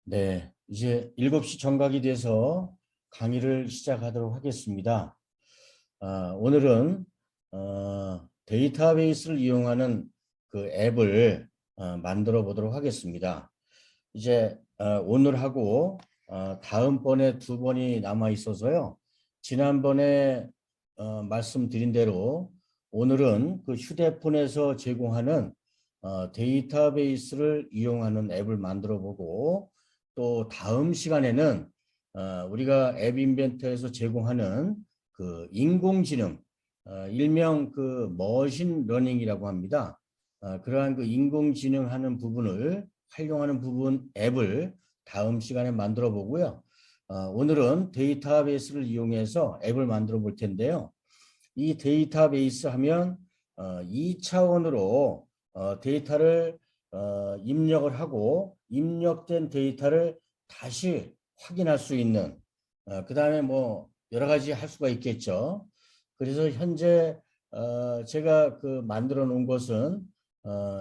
네, 이제 7시 정각이 돼서 강의를 시작하도록 하겠습니다. 오늘은 데이터베이스를 이용하는 그 앱을 만들어 보도록 하겠습니다. 이제 오늘하고 다음번에 2번이 남아 있어서요. 지난번에 말씀드린 대로 오늘은 그 휴대폰에서 제공하는 데이터베이스를 이용하는 앱을 만들어 보고, 또 다음 시간에는 우리가 앱 인벤터에서 제공하는 그 인공지능, 일명 그 머신 러닝이라고 합니다. 그러한 그 인공지능 하는 부분을 활용하는 부분 앱을 다음 시간에 만들어 보고요. 오늘은 데이터베이스를 이용해서 앱을 만들어 볼 텐데요. 이 데이터베이스 하면 2차원으로 데이터를 입력을 하고, 입력된 데이터를 다시 확인할 수 있는, 그 다음에 뭐 여러 가지 할 수가 있겠죠. 그래서 현재 제가 그 만들어 놓은 것은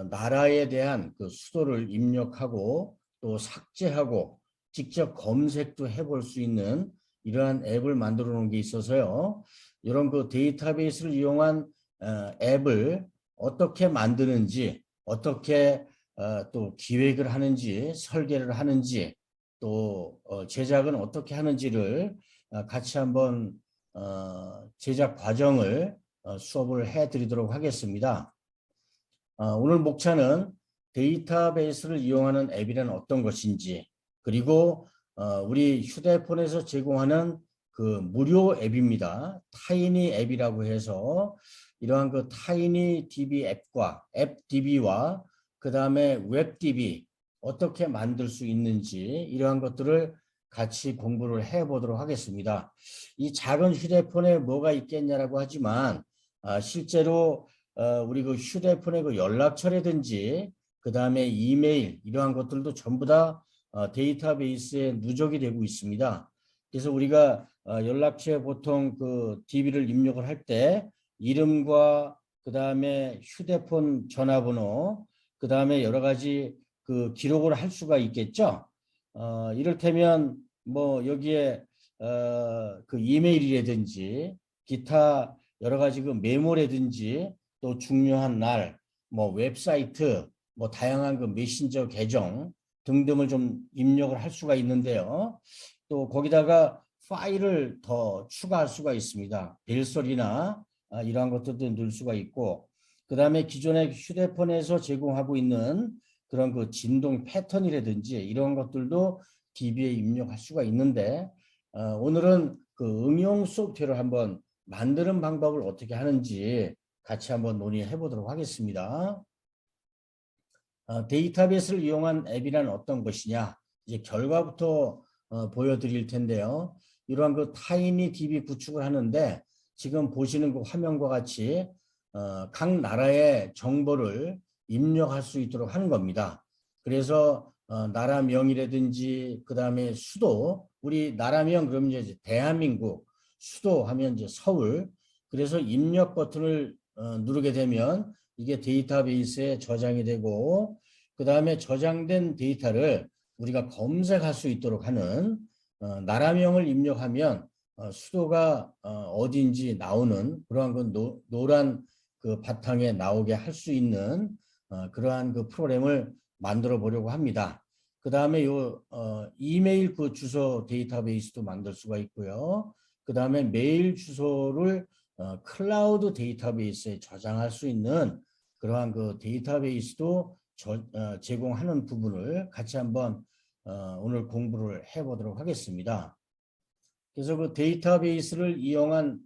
나라에 대한 그 수도를 입력하고 또 삭제하고 직접 검색도 해볼 수 있는 이러한 앱을 만들어 놓은 게 있어서요. 이런 그 데이터베이스를 이용한 앱을 어떻게 만드는지, 어떻게 또 기획을 하는지, 설계를 하는지, 또 제작은 어떻게 하는지를 같이 한번 제작 과정을 수업을 해드리도록 하겠습니다. 오늘 목차는 데이터베이스를 이용하는 앱이란 어떤 것인지, 그리고 우리 휴대폰에서 제공하는 그 무료 앱입니다. 타이니 앱이라고 해서 이러한 그 타이니 DB 앱과 앱 DB와 그 다음에 웹 DB 어떻게 만들 수 있는지, 이러한 것들을 같이 공부를 해보도록 하겠습니다. 이 작은 휴대폰에 뭐가 있겠냐라고 하지만 실제로 우리 그 휴대폰의 그 연락처라든지 그 다음에 이메일, 이러한 것들도 전부 다 데이터베이스에 누적이 되고 있습니다. 그래서 우리가 연락처에 보통 그 DB를 입력을 할 때 이름과 그 다음에 휴대폰 전화번호, 그 다음에 여러 가지 그 기록을 할 수가 있겠죠. 이를테면 뭐 여기에 그 이메일이라든지 기타 여러 가지 그 메모라든지, 또 중요한 날, 뭐 웹사이트, 뭐 다양한 그 메신저 계정 등등을 좀 입력을 할 수가 있는데요. 또 거기다가 파일을 더 추가할 수가 있습니다. 벨소리나 이러한 것들도 넣을 수가 있고, 그 다음에 기존의 휴대폰에서 제공하고 있는 그런 그 진동 패턴이라든지 이런 것들도 DB에 입력할 수가 있는데, 오늘은 그 응용 소프트웨어를 한번 만드는 방법을 어떻게 하는지 같이 한번 논의해 보도록 하겠습니다. 데이터베이스를 이용한 앱이란 어떤 것이냐, 이제 결과부터 보여드릴 텐데요. 이러한 그 타이니 DB 구축을 하는데, 지금 보시는 그 화면과 같이 각 나라의 정보를 입력할 수 있도록 하는 겁니다. 그래서 나라명이라든지 그 다음에 수도, 우리 나라명 그러면 이제 대한민국, 수도 하면 이제 서울. 그래서 입력 버튼을 누르게 되면 이게 데이터베이스에 저장이 되고, 그 다음에 저장된 데이터를 우리가 검색할 수 있도록 하는, 나라명을 입력하면 수도가 어디인지 나오는 그러한 그 노란 그 바탕에 나오게 할 수 있는 그러한 그 프로그램을 만들어 보려고 합니다. 그 다음에 요 이메일 그 주소 데이터베이스도 만들 수가 있고요. 그 다음에 메일 주소를 클라우드 데이터베이스에 저장할 수 있는 그러한 그 데이터베이스도 제공하는 부분을 같이 한번 오늘 공부를 해보도록 하겠습니다. 그래서 그 데이터베이스를 이용한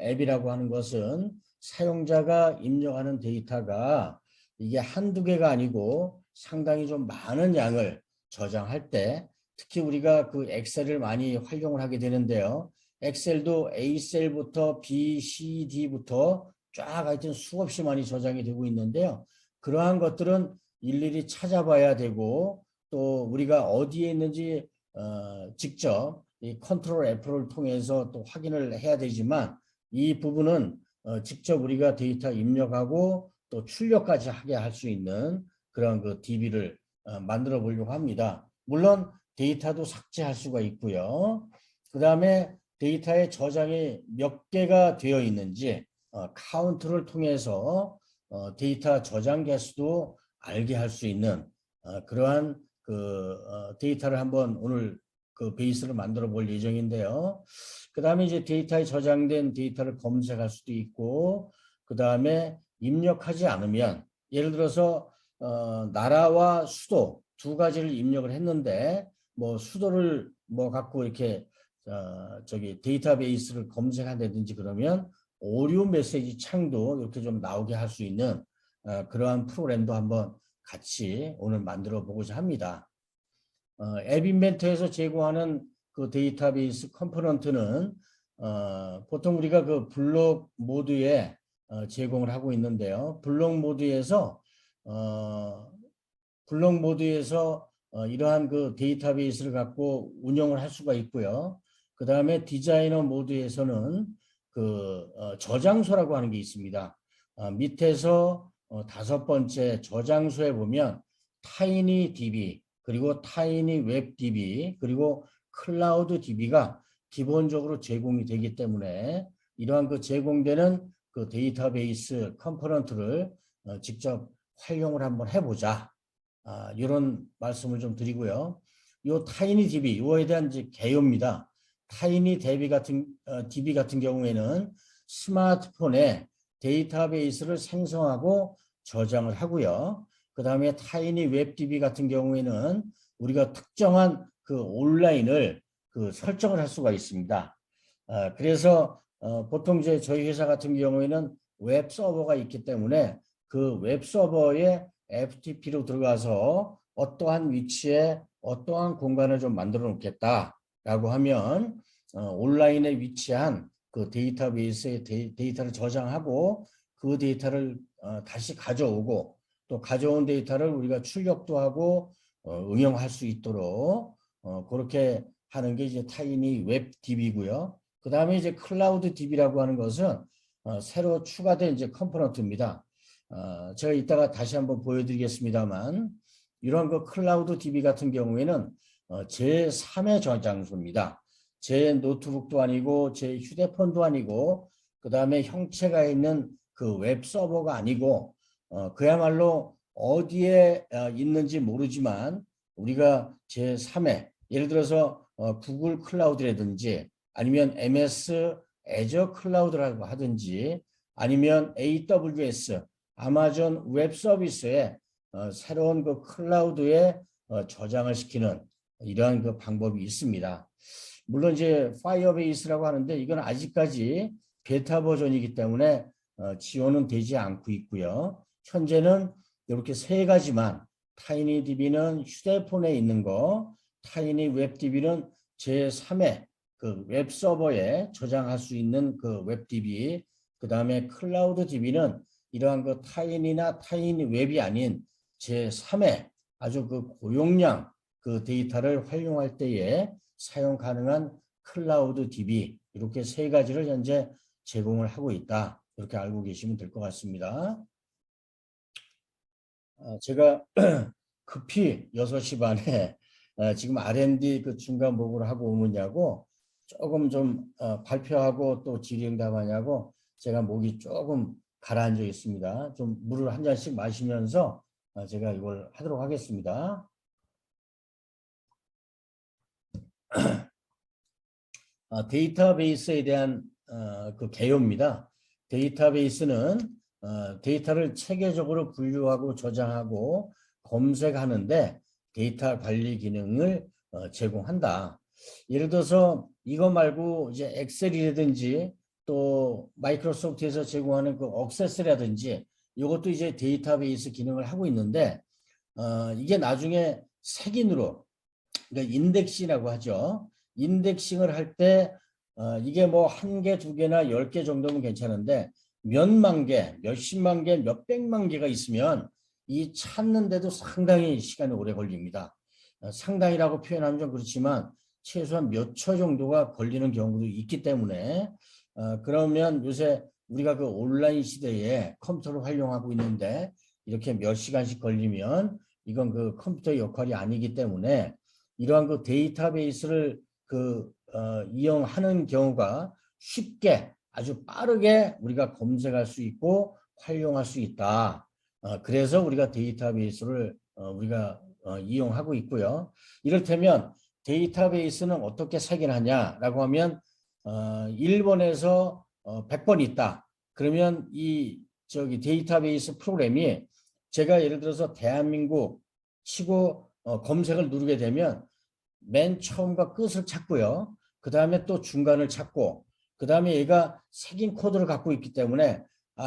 앱이라고 하는 것은 사용자가 입력하는 데이터가 이게 한두 개가 아니고 상당히 좀 많은 양을 저장할 때, 특히 우리가 그 엑셀을 많이 활용을 하게 되는데요. 엑셀도 A셀부터 B, C, D부터 쫙 하여튼 수없이 많이 저장이 되고 있는데요. 그러한 것들은 일일이 찾아봐야 되고, 또 우리가 어디에 있는지 직접 이 컨트롤 F를 통해서 또 확인을 해야 되지만, 이 부분은 직접 우리가 데이터 입력하고 또 출력까지 하게 할 수 있는 그런 그 DB를 만들어 보려고 합니다. 물론 데이터도 삭제할 수가 있고요. 그 다음에 데이터의 저장이 몇 개가 되어 있는지 카운트를 통해서 데이터 저장 개수도 알게 할 수 있는 그러한 데이터를 한번 오늘 그 베이스를 만들어 볼 예정인데요. 그 다음에 이제 데이터에 저장된 데이터를 검색할 수도 있고, 그 다음에 입력하지 않으면 예를 들어서 나라와 수도 두 가지를 입력을 했는데 뭐 수도를 뭐 갖고 이렇게 저기 데이터베이스를 검색한다든지 그러면 오류 메시지 창도 이렇게 좀 나오게 할 수 있는 그러한 프로그램도 한번 같이 오늘 만들어 보고자 합니다. 앱 인벤터에서 제공하는 그 데이터베이스 컴포넌트는 보통 우리가 그 블록 모드에 제공을 하고 있는데요. 블록 모드에서 이러한 그 데이터베이스를 갖고 운영을 할 수가 있고요. 그 다음에 디자이너 모드에서는 저장소라고 하는 게 있습니다. 밑에서 다섯 번째 저장소에 보면 타이니DB 그리고 타이니웹DB 그리고 클라우드DB가 기본적으로 제공이 되기 때문에 이러한 그 제공되는 그 데이터베이스 컴포넌트를 직접 활용을 한번 해보자. 이런 말씀을 좀 드리고요. 이 타이니DB 이거에 대한 이제 개요입니다. 타이니DB 같은 경우에는 스마트폰에 데이터베이스를 생성하고 저장을 하고요. 그 다음에 타이니웹DB 같은 경우에는 우리가 특정한 그 온라인을 설정을 할 수가 있습니다. 그래서 보통 이제 저희 회사 같은 경우에는 웹 서버가 있기 때문에 그 웹 서버에 FTP로 들어가서 어떠한 위치에 어떠한 공간을 좀 만들어 놓겠다라고 하면 온라인에 위치한 그 데이터베이스에 데이터를 저장하고 그 데이터를 다시 가져오고 또 가져온 데이터를 우리가 출력도 하고 응용할 수 있도록 그렇게 하는 게 이제 타이니 웹 DB고요. 그 다음에 이제 클라우드 DB라고 하는 것은 새로 추가된 이제 컴포넌트입니다. 제가 이따가 다시 한번 보여드리겠습니다만 이런 그 클라우드 DB 같은 경우에는 제3의 저장소입니다. 제 노트북도 아니고 제 휴대폰도 아니고 그 다음에 형체가 있는 그 웹 서버가 아니고 그야말로 어디에 있는지 모르지만 우리가 제3의 예를 들어서 구글 클라우드라든지 아니면 MS 애저 클라우드라고 하든지 아니면 AWS 아마존 웹 서비스에 새로운 그 클라우드에 저장을 시키는 이러한 그 방법이 있습니다. 물론 이제 파이어베이스라고 하는데 이건 아직까지 베타 버전이기 때문에 지원은 되지 않고 있고요. 현재는 이렇게 세 가지만 타이니DB는 휴대폰에 있는 거, 타이니웹DB는 제3의 그 웹 서버에 저장할 수 있는 그 웹DB, 그 다음에 클라우드DB는 이러한 그 타인이나 타인 웹이 아닌 제3의 아주 그 고용량 그 데이터를 활용할 때에 사용 가능한 클라우드 DB 이렇게 세 가지를 현재 제공을 하고 있다. 이렇게 알고 계시면 될 것 같습니다. 제가 급히 6시 반에 지금 R&D 그 중간 보고를 하고 오느냐고 조금 좀 발표하고 또 질의응답하냐고 제가 목이 조금 가라앉아 있습니다. 좀 물을 한 잔씩 마시면서 제가 이걸 하도록 하겠습니다. 데이터베이스에 대한 그 개요입니다. 데이터베이스는 데이터를 체계적으로 분류하고 저장하고 검색하는데 데이터 관리 기능을 제공한다. 예를 들어서 이거 말고 이제 엑셀이라든지 또 마이크로소프트에서 제공하는 그 억세스라든지 이것도 이제 데이터베이스 기능을 하고 있는데 이게 나중에 색인으로 그러니까 인덱싱이라고 하죠. 인덱싱을 할 때 이게 뭐 한 개, 두 개나 10개 정도면 괜찮은데 몇만 개, 몇십만 개, 몇백만 개가 있으면 이 찾는데도 상당히 시간이 오래 걸립니다. 상당히라고 표현하면 좀 그렇지만 최소한 몇 초 정도가 걸리는 경우도 있기 때문에 그러면 요새 우리가 그 온라인 시대에 컴퓨터를 활용하고 있는데 이렇게 몇 시간씩 걸리면 이건 그 컴퓨터 역할이 아니기 때문에 이러한 그 데이터베이스를 이용하는 경우가 쉽게 아주 빠르게 우리가 검색할 수 있고 활용할 수 있다. 그래서 우리가 데이터베이스를 우리가 이용하고 있고요. 이를테면 데이터베이스는 어떻게 확인하냐라고 하면 일본에서 100번 있다. 그러면 이 데이터베이스 프로그램이 제가 예를 들어서 대한민국 치고 검색을 누르게 되면 맨 처음과 끝을 찾고요. 그 다음에 또 중간을 찾고 그 다음에 얘가 색인 코드를 갖고 있기 때문에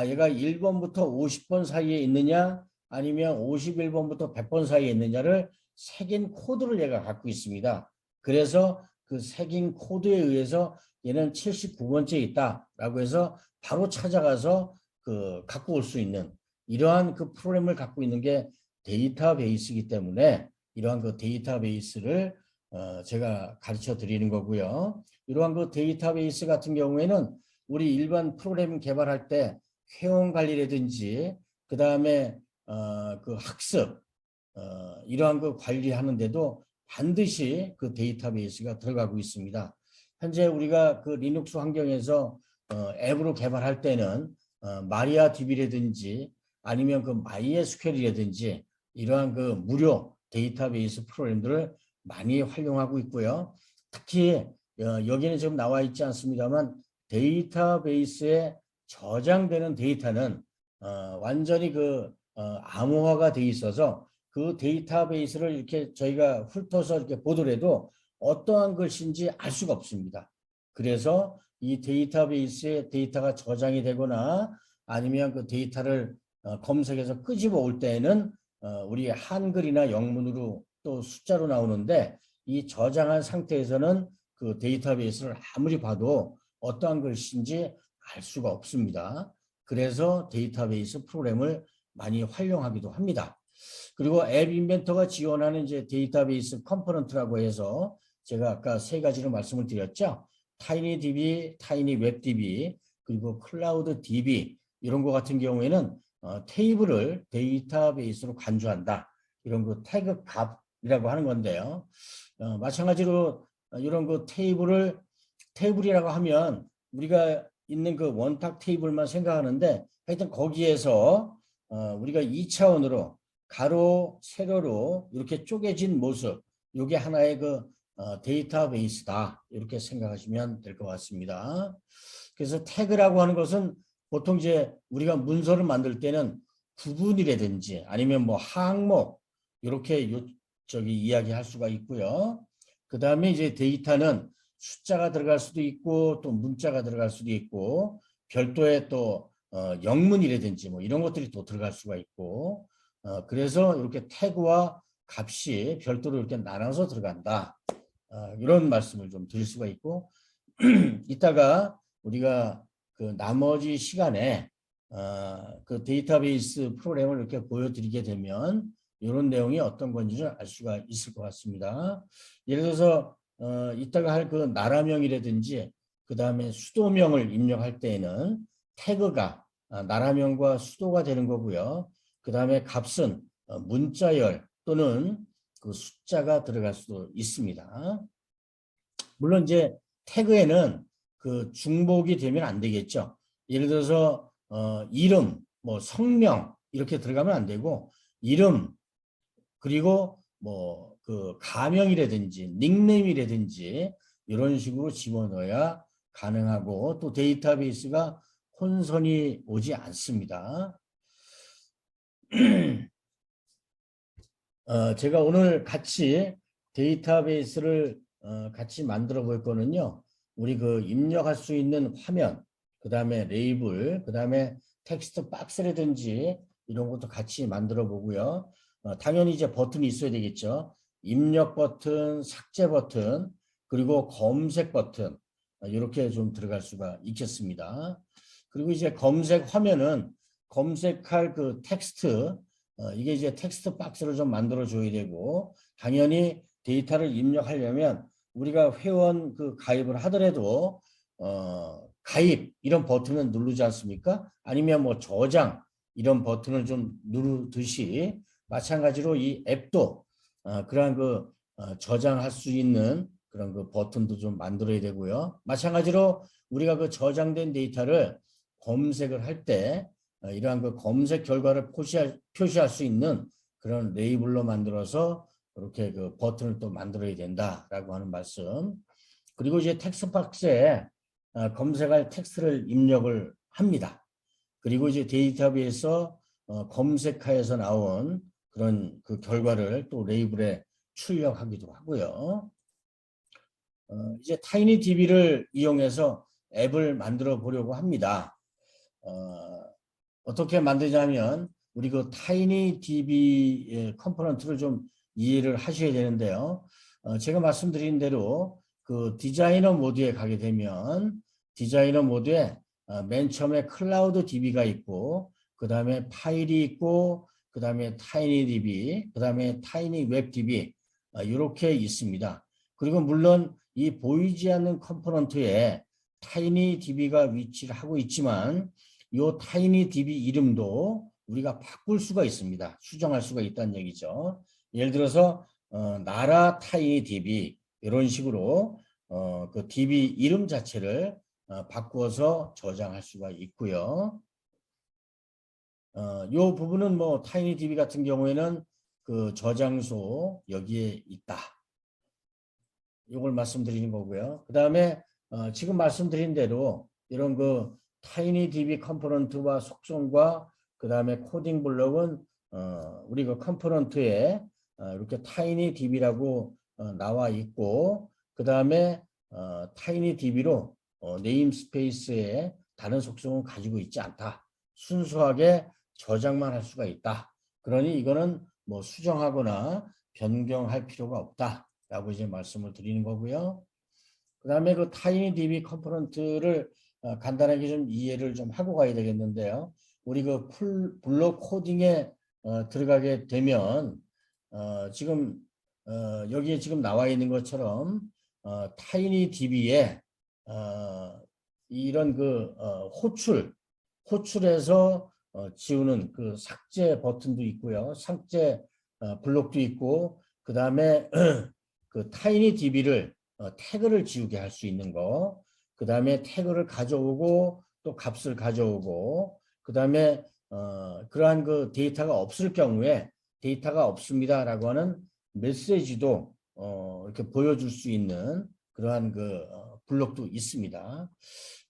얘가 1번부터 50번 사이에 있느냐 아니면 51번부터 100번 사이에 있느냐를 색인 코드를 얘가 갖고 있습니다. 그래서 그 색인 코드에 의해서 얘는 79번째 있다라고 해서 바로 찾아가서 갖고 올 수 있는 이러한 그 프로그램을 갖고 있는 게 데이터베이스이기 때문에 이러한 그 데이터베이스를 제가 가르쳐 드리는 거고요. 이러한 그 데이터베이스 같은 경우에는 우리 일반 프로그램 개발할 때 회원 관리라든지 그 다음에 그 학습 이러한 그 관리하는데도 반드시 그 데이터베이스가 들어가고 있습니다. 현재 우리가 그 리눅스 환경에서 앱으로 개발할 때는 마리아DB라든지 아니면 그 MySQL이라든지 이러한 그 무료 데이터베이스 프로그램들을 많이 활용하고 있고요. 특히 여기는 지금 나와 있지 않습니다만 데이터베이스에 저장되는 데이터는 완전히 암호화가 돼 있어서 그 데이터베이스를 이렇게 저희가 훑어서 이렇게 보더라도 어떠한 것인지 알 수가 없습니다. 그래서 이 데이터베이스에 데이터가 저장이 되거나 아니면 그 데이터를 검색해서 끄집어 올 때에는 우리 한글이나 영문으로 또 숫자로 나오는데 이 저장한 상태에서는 그 데이터베이스를 아무리 봐도 어떠한 것인지 알 수가 없습니다. 그래서 데이터베이스 프로그램을 많이 활용하기도 합니다. 그리고 앱 인벤터가 지원하는 이제 데이터베이스 컴포넌트라고 해서 제가 아까 세 가지로 말씀을 드렸죠. 타이니DB, 타이니웹DB, 그리고 클라우드DB 이런 거 같은 경우에는 테이블을 데이터베이스로 간주한다. 이런 그 태그 값이라고 하는 건데요. 마찬가지로 이런 그 테이블이라고 하면 우리가 있는 그 원탁 테이블만 생각하는데 하여튼 거기에서 우리가 2차원으로 가로, 세로로 이렇게 쪼개진 모습 이게 하나의 데이터베이스다 이렇게 생각하시면 될 것 같습니다. 그래서 태그라고 하는 것은 보통 이제 우리가 문서를 만들 때는 구분이라든지 아니면 뭐 항목 이렇게 이야기할 수가 있고요. 그 다음에 이제 데이터는 숫자가 들어갈 수도 있고 또 문자가 들어갈 수도 있고 별도의 또 영문이라든지 뭐 이런 것들이 또 들어갈 수가 있고 그래서 이렇게 태그와 값이 별도로 이렇게 나눠서 들어간다. 이런 말씀을 좀 드릴 수가 있고 이따가 우리가 그 나머지 시간에 그 데이터베이스 프로그램을 이렇게 보여드리게 되면 이런 내용이 어떤 건지를 알 수가 있을 것 같습니다. 예를 들어서 이따가 할 그 나라명이라든지 그 다음에 수도명을 입력할 때에는 태그가 나라명과 수도가 되는 거고요. 그 다음에 값은 문자열 또는 그 숫자가 들어갈 수도 있습니다. 물론 이제 태그에는 그 중복이 되면 안 되겠죠. 예를 들어서 이름, 뭐 성명 이렇게 들어가면 안 되고 이름 그리고 뭐 그 가명이라든지 닉네임이라든지 이런 식으로 집어넣어야 가능하고 또 데이터베이스가 혼선이 오지 않습니다. 제가 오늘 같이 데이터베이스를 같이 만들어 볼 거는요. 우리 그 입력할 수 있는 화면, 그 다음에 레이블, 그 다음에 텍스트 박스라든지 이런 것도 같이 만들어 보고요. 당연히 이제 버튼이 있어야 되겠죠. 입력 버튼, 삭제 버튼, 그리고 검색 버튼 이렇게 좀 들어갈 수가 있겠습니다. 그리고 이제 검색 화면은 검색할 그 텍스트 이게 이제 텍스트 박스를 좀 만들어 줘야 되고 당연히 데이터를 입력하려면 우리가 회원 그 가입을 하더라도 가입 이런 버튼을 누르지 않습니까? 아니면 뭐 저장 이런 버튼을 좀 누르듯이 마찬가지로 이 앱도 그러한 그 저장할 수 있는 그런 그 버튼도 좀 만들어야 되고요. 마찬가지로 우리가 그 저장된 데이터를 검색을 할 때 이러한 그 검색 결과를 표시할 수 있는 그런 레이블로 만들어서 이렇게 그 버튼을 또 만들어야 된다라고 하는 말씀. 그리고 이제 텍스트 박스에 검색할 텍스트를 입력을 합니다. 그리고 이제 데이터베이스에서 검색하여서 나온 그런 그 결과를 또 레이블에 출력하기도 하고요. 이제 타이니DB를 이용해서 앱을 만들어 보려고 합니다. 어떻게 만드냐면 우리 그 타이니DB 컴포넌트를 좀 이해를 하셔야 되는데요. 제가 말씀드린 대로 그 디자이너 모드에 가게 되면 디자이너 모드에 맨 처음에 클라우드 DB가 있고 그 다음에 파일이 있고 그 다음에 타이니DB 그 다음에 타이니웹DB 이렇게 있습니다. 그리고 물론 이 보이지 않는 컴포넌트에 타이니DB가 위치를 하고 있지만 이 타이니DB 이름도 우리가 바꿀 수가 있습니다. 수정할 수가 있다는 얘기죠. 예를 들어서 나라 타이니DB 이런 식으로 그 DB 이름 자체를 바꾸어서 저장할 수가 있고요. 이 부분은 뭐 타이니DB 같은 경우에는 그 저장소 여기에 있다. 이걸 말씀드리는 거고요. 그 다음에 지금 말씀드린 대로 이런 그 타이니DB 컴포넌트와 속성과 그 다음에 코딩 블록은 우리 그 컴포넌트에 이렇게 타이니DB라고 나와 있고 그 다음에 타이니DB로 네임스페이스에 다른 속성은 가지고 있지 않다. 순수하게 저장만 할 수가 있다. 그러니 이거는 뭐 수정하거나 변경할 필요가 없다. 라고 이제 말씀을 드리는 거고요. 그 다음에 그 타이니DB 컴포넌트를 간단하게 좀 이해를 좀 하고 가야 되겠는데요. 우리 그 블록 코딩에 들어가게 되면 지금 여기에 지금 나와 있는 것처럼 타이니DB에 이런 그 호출해서 지우는 그 삭제 버튼도 있고요. 삭제 블록도 있고 그 다음에 그 타이니DB를 태그를 지우게 할 수 있는 거, 그 다음에 태그를 가져오고 또 값을 가져오고, 그 다음에 그러한 그 데이터가 없을 경우에 데이터가 없습니다라고 하는 메시지도 이렇게 보여줄 수 있는 그러한 그 블록도 있습니다.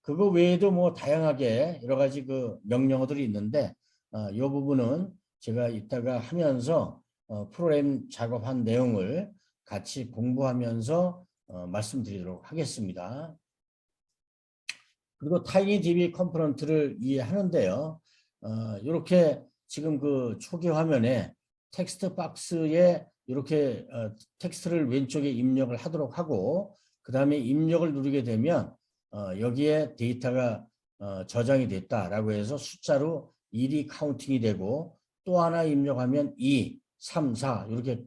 그거 외에도 뭐 다양하게 여러 가지 그 명령어들이 있는데 이 부분은 제가 이따가 하면서 프로그램 작업한 내용을 같이 공부하면서 말씀드리도록 하겠습니다. 그리고 타이니DB 컴포넌트를 이해하는데요. 이렇게 지금 그 초기 화면에 텍스트 박스에 이렇게 텍스트를 왼쪽에 입력을 하도록 하고 그 다음에 입력을 누르게 되면 여기에 데이터가 저장이 됐다라고 해서 숫자로 1이 카운팅이 되고 또 하나 입력하면 2, 3, 4 이렇게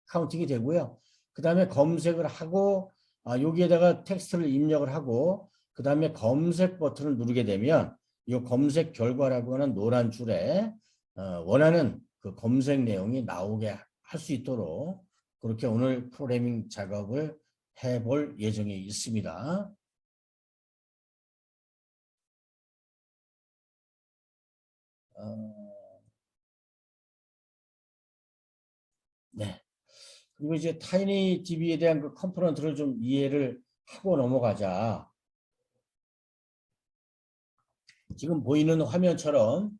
카운팅이 되고요. 그 다음에 검색을 하고 여기에다가 텍스트를 입력을 하고 그 다음에 검색 버튼을 누르게 되면 이 검색 결과라고 하는 노란 줄에 원하는 그 검색 내용이 나오게 할 수 있도록 그렇게 오늘 프로그래밍 작업을 해볼 예정에 있습니다. 네. 그리고 이제 타이니DB에 대한 그 컴포넌트를 좀 이해를 하고 넘어가자. 지금 보이는 화면처럼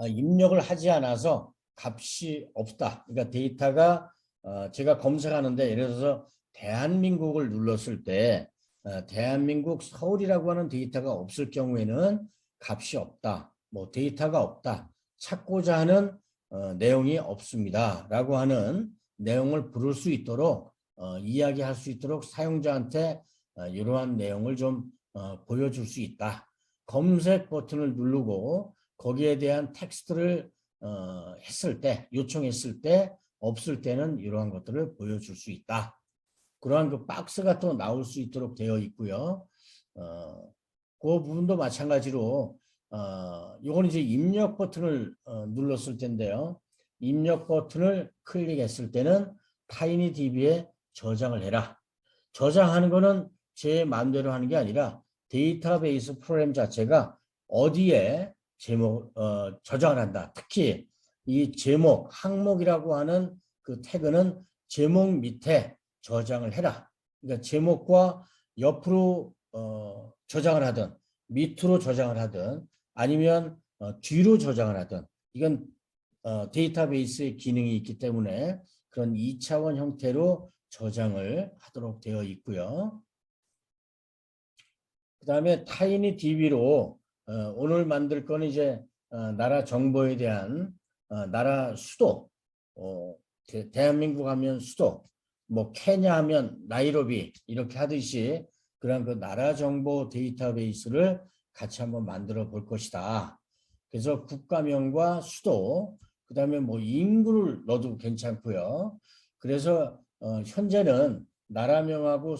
입력을 하지 않아서 값이 없다. 그러니까 데이터가 제가 검색하는데 예를 들어서 대한민국을 눌렀을 때 대한민국 서울이라고 하는 데이터가 없을 경우에는 값이 없다. 뭐 데이터가 없다. 찾고자 하는 내용이 없습니다. 라고 하는 내용을 부를 수 있도록 이야기할 수 있도록 사용자한테 이러한 내용을 좀 보여줄 수 있다. 검색 버튼을 누르고 거기에 대한 텍스트를 했을 때 요청했을 때 없을 때는 이러한 것들을 보여줄 수 있다. 그러한 그 박스가 또 나올 수 있도록 되어 있고요. 그 부분도 마찬가지로 이건 이제 입력 버튼을 눌렀을 텐데요. 입력 버튼을 클릭했을 때는 타이니DB에 저장을 해라. 저장하는 거는 제 마음대로 하는 게 아니라 데이터베이스 프로그램 자체가 어디에 저장을 한다. 특히 이 제목, 항목이라고 하는 그 태그는 제목 밑에 저장을 해라. 그러니까 제목과 옆으로 저장을 하든 밑으로 저장을 하든 아니면 뒤로 저장을 하든 이건 데이터베이스의 기능이 있기 때문에 그런 2차원 형태로 저장을 하도록 되어 있고요. 그 다음에 타이니DB로 오늘 만들 거는 이제 나라 정보에 대한 나라 수도, 대한민국 하면 수도, 뭐 케냐 하면 나이로비 이렇게 하듯이 그런 그 나라 정보 데이터베이스를 같이 한번 만들어 볼 것이다. 그래서 국가명과 수도, 그 다음에 뭐 인구를 넣어도 괜찮고요. 그래서 현재는 나라명하고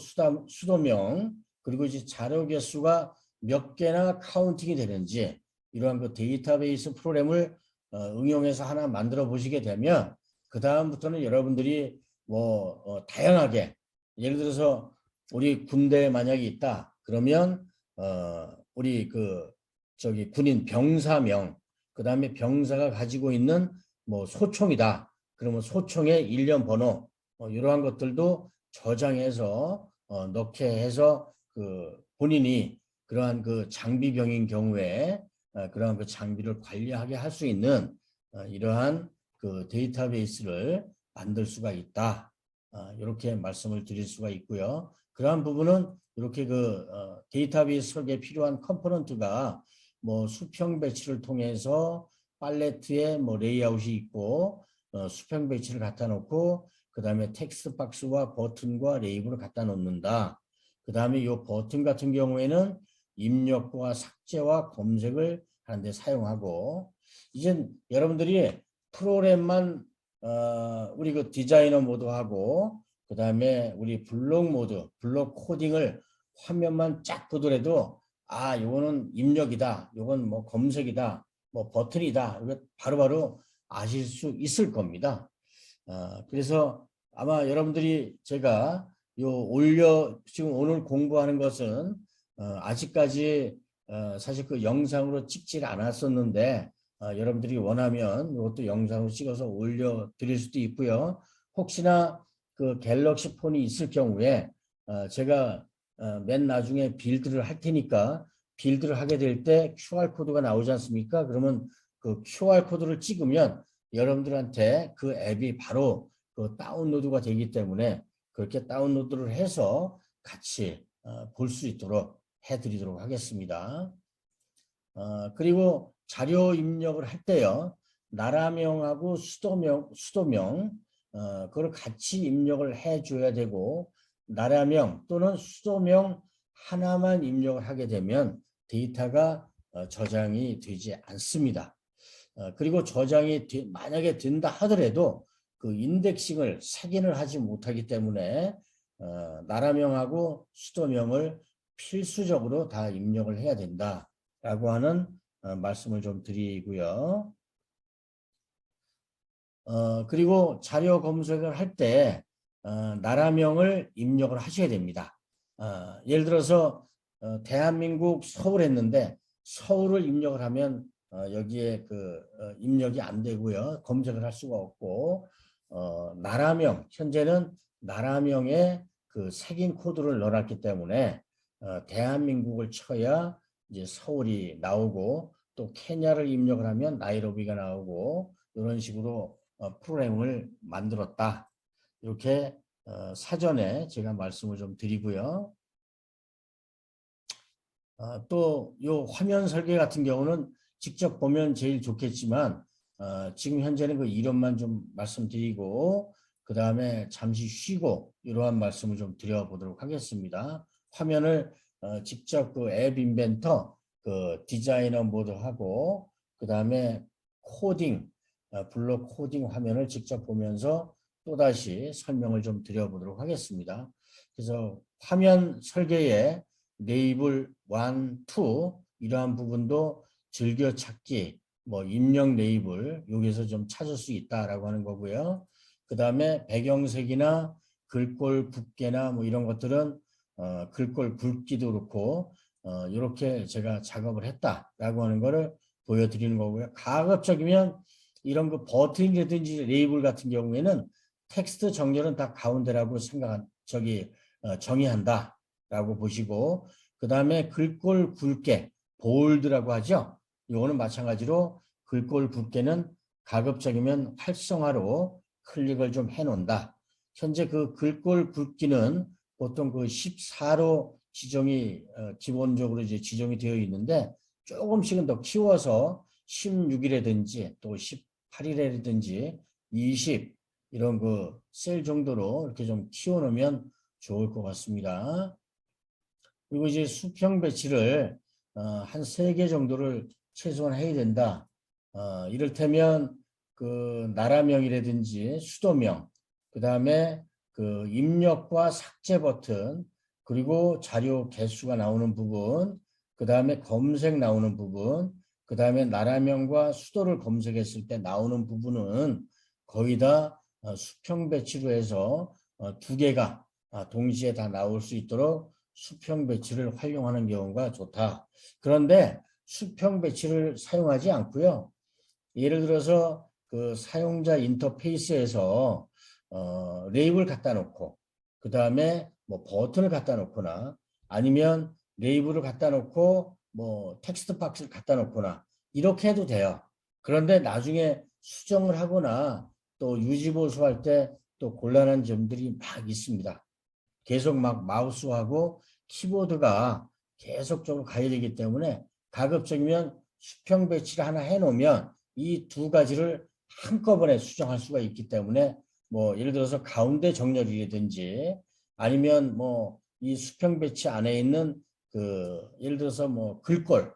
수도명 그리고 이제 자료 개수가 몇 개나 카운팅이 되는지 이러한 그 데이터베이스 프로그램을 응용해서 하나 만들어 보시게 되면 그 다음부터는 여러분들이 뭐 다양하게 예를 들어서 우리 군대에 만약에 있다 그러면 우리 그 저기 군인 병사명 그 다음에 병사가 가지고 있는 뭐 소총이다 그러면 소총의 일련 번호 이러한 것들도 저장해서 넣게 해서 그 본인이 그러한 그 장비병인 경우에 그러한 그 장비를 관리하게 할 수 있는 이러한 그 데이터베이스를 만들 수가 있다. 이렇게 말씀을 드릴 수가 있고요. 그러한 부분은 이렇게 그 데이터베이스 설계에 필요한 컴포넌트가 뭐 수평 배치를 통해서 팔레트에 뭐 레이아웃이 있고 수평 배치를 갖다 놓고 그 다음에 텍스트 박스와 버튼과 레이블을 갖다 놓는다. 그 다음에 이 버튼 같은 경우에는 입력과 삭제와 검색을 하는데 사용하고 이제 여러분들이 프로그램만 우리 그 디자이너 모드하고 그 다음에 우리 블록 모드, 블록 코딩을 화면만 쫙 보더라도 요거는 입력이다, 요건 뭐 검색이다, 뭐 버튼이다, 이거 바로바로 아실 수 있을 겁니다. 그래서 아마 여러분들이 제가 지금 오늘 공부하는 것은 아직까지 사실 그 영상으로 찍질 않았었는데 여러분들이 원하면 이것도 영상으로 찍어서 올려 드릴 수도 있고요. 혹시나 그 갤럭시 폰이 있을 경우에 제가 맨 나중에 빌드를 할 테니까 빌드를 하게 될 때 QR코드가 나오지 않습니까? 그러면 그 QR코드를 찍으면 여러분들한테 그 앱이 바로 그 다운로드가 되기 때문에 그렇게 다운로드를 해서 같이 볼 수 있도록 해드리도록 하겠습니다. 그리고 자료 입력을 할 때요. 나라명하고 수도명 그걸 같이 입력을 해줘야 되고 나라명 또는 수도명 하나만 입력을 하게 되면 데이터가 저장이 되지 않습니다. 그리고 저장이 만약에 된다 하더라도 그 인덱싱을 확인을 하지 못하기 때문에 나라명하고 수도명을 필수적으로 다 입력을 해야 된다라고 하는 말씀을 좀 드리고요. 그리고 자료 검색을 할 때 나라명을 입력을 하셔야 됩니다. 예를 들어서 대한민국 서울 했는데 서울을 입력을 하면 여기에 그 입력이 안 되고요. 검색을 할 수가 없고 나라명 현재는 나라명에 그 색인 코드를 넣어놨기 때문에 대한민국을 쳐야 이제 서울이 나오고 또 케냐를 입력을 하면 나이로비가 나오고 이런 식으로 프로그램을 만들었다. 이렇게 사전에 제가 말씀을 좀 드리고요. 또 이 화면 설계 같은 경우는 직접 보면 제일 좋겠지만 지금 현재는 그 이론만 좀 말씀드리고 그 다음에 잠시 쉬고 이러한 말씀을 좀 드려보도록 하겠습니다. 화면을 직접 그 앱 인벤터 그 디자이너 모드하고 그 다음에 코딩 블록 코딩 화면을 직접 보면서 또다시 설명을 좀 드려보도록 하겠습니다. 그래서 화면 설계에 레이블 1, 2 이러한 부분도 즐겨찾기 뭐 입력 레이블 여기서 좀 찾을 수 있다라고 하는 거고요. 그다음에 배경색이나 글꼴 붓개나 뭐 이런 것들은 글꼴 굵기도 그렇고 이렇게 제가 작업을 했다라고 하는 거를 보여드리는 거고요. 가급적이면 이런 그 버튼이라든지 레이블 같은 경우에는 텍스트 정렬은 다 가운데라고 정의한다라고 보시고, 그 다음에 글꼴 굵게 볼드라고 하죠. 이거는 마찬가지로 글꼴 굵게는 가급적이면 활성화로 클릭을 좀 해놓는다. 현재 그 글꼴 굵기는 보통 그 14로 기본적으로 이제 지정이 되어 있는데, 조금씩은 더 키워서 16이라든지 또 18이라든지 20 이런 그 셀 정도로 이렇게 좀 키워놓으면 좋을 것 같습니다. 그리고 이제 수평 배치를 한 3개 정도를 최소한 해야 된다. 이를테면 그 나라명이라든지 수도명, 그 다음에 그 입력과 삭제 버튼, 그리고 자료 개수가 나오는 부분, 그 다음에 검색 나오는 부분, 그 다음에 나라명과 수도를 검색했을 때 나오는 부분은 거의 다 수평 배치로 해서 2개가 동시에 다 나올 수 있도록 수평 배치를 활용하는 경우가 좋다. 그런데 수평 배치를 사용하지 않고요. 예를 들어서 그 사용자 인터페이스에서 레이블 갖다 놓고, 그 다음에 뭐 버튼을 갖다 놓거나, 아니면 레이블을 갖다 놓고 뭐 텍스트 박스를 갖다 놓거나 이렇게 해도 돼요. 그런데 나중에 수정을 하거나 또 유지 보수할 때 또 곤란한 점들이 막 있습니다. 계속 막 마우스하고 키보드가 계속적으로 가야 되기 때문에 가급적이면 수평 배치를 하나 해놓으면 이 2가지를 한꺼번에 수정할 수가 있기 때문에, 뭐 예를 들어서 가운데 정렬이라든지 아니면 뭐 이 수평 배치 안에 있는 그 예를 들어서 뭐 글꼴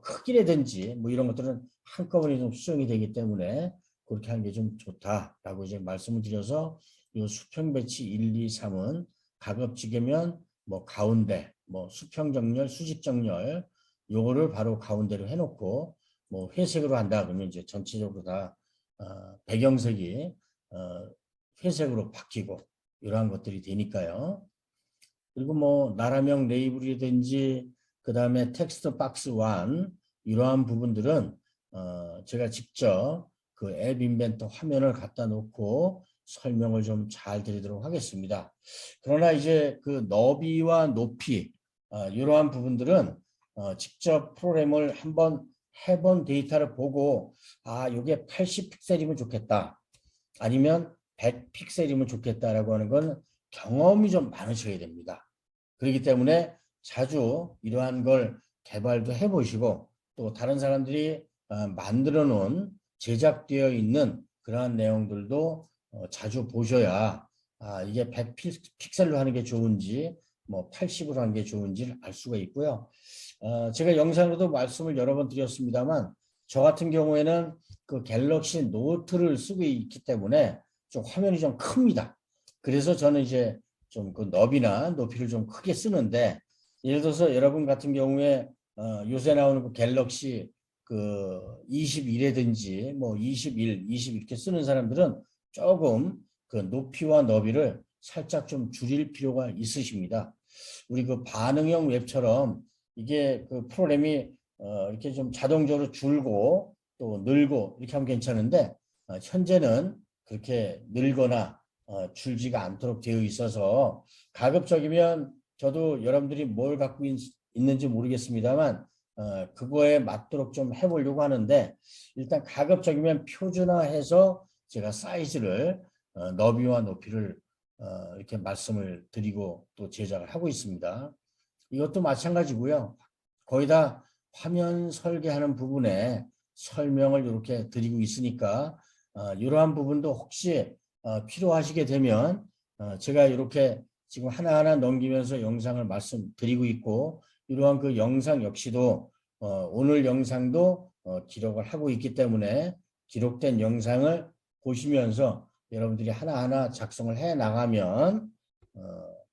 크기라든지 뭐 이런 것들은 한꺼번에 좀 수정이 되기 때문에 그렇게 하는 게 좀 좋다라고 이제 말씀을 드려서, 이 수평 배치 1, 2, 3은 가급적이면 뭐 가운데 뭐 수평 정렬, 수직 정렬 요거를 바로 가운데로 해놓고, 뭐 회색으로 한다 그러면 이제 전체적으로 다 배경색이 회색으로 바뀌고 이러한 것들이 되니까요. 그리고 뭐 나라명 레이블이든지 그 다음에 텍스트 박스 1 이러한 부분들은 제가 직접 그 앱 인벤터 화면을 갖다 놓고 설명을 좀 잘 드리도록 하겠습니다. 그러나 이제 그 너비와 높이 이러한 부분들은 직접 프로그램을 한번 해본 데이터를 보고 이게 80 픽셀이면 좋겠다, 아니면 100 픽셀이면 좋겠다라고 하는 건 경험이 좀 많으셔야 됩니다. 그렇기 때문에 자주 이러한 걸 개발도 해보시고, 또 다른 사람들이 만들어 놓은 제작되어 있는 그러한 내용들도 자주 보셔야 이게 100 픽셀로 하는 게 좋은지 뭐 80으로 하는 게 좋은지 알 수가 있고요. 제가 영상으로도 말씀을 여러 번 드렸습니다만, 저 같은 경우에는 그 갤럭시 노트를 쓰고 있기 때문에 좀 화면이 좀 큽니다. 그래서 저는 이제 좀 그 너비나 높이를 좀 크게 쓰는데, 예를 들어서 여러분 같은 경우에 요새 나오는 그 갤럭시 그 21이라든지 뭐 21, 20 이렇게 쓰는 사람들은 조금 그 높이와 너비를 살짝 좀 줄일 필요가 있으십니다. 우리 그 반응형 웹처럼 이게 그 프로그램이 이렇게 좀 자동적으로 줄고 또 늘고 이렇게 하면 괜찮은데, 현재는 그렇게 늘거나 줄지가 않도록 되어 있어서, 가급적이면 저도 여러분들이 뭘 갖고 있는지 모르겠습니다만 그거에 맞도록 좀 해보려고 하는데, 일단 가급적이면 표준화해서 제가 사이즈를 너비와 높이를 이렇게 말씀을 드리고 또 제작을 하고 있습니다. 이것도 마찬가지고요. 거의 다 화면 설계하는 부분에 설명을 이렇게 드리고 있으니까 이러한 부분도 혹시 필요하시게 되면 제가 이렇게 지금 하나하나 넘기면서 영상을 말씀드리고 있고, 이러한 그 영상 역시도 오늘 영상도 기록을 하고 있기 때문에 기록된 영상을 보시면서 여러분들이 하나하나 작성을 해 나가면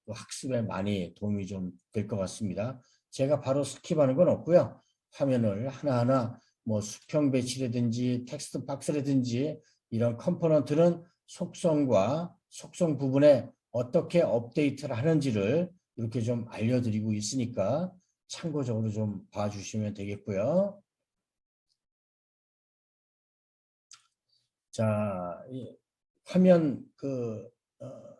학습에 많이 도움이 좀 될 것 같습니다. 제가 바로 스킵하는 건 없고요. 화면을 하나하나 뭐 수평 배치라든지 텍스트 박스라든지 이런 컴포넌트는 속성과 속성 부분에 어떻게 업데이트를 하는지를 이렇게 좀 알려드리고 있으니까 참고적으로 좀 봐주시면 되겠고요. 자, 이 화면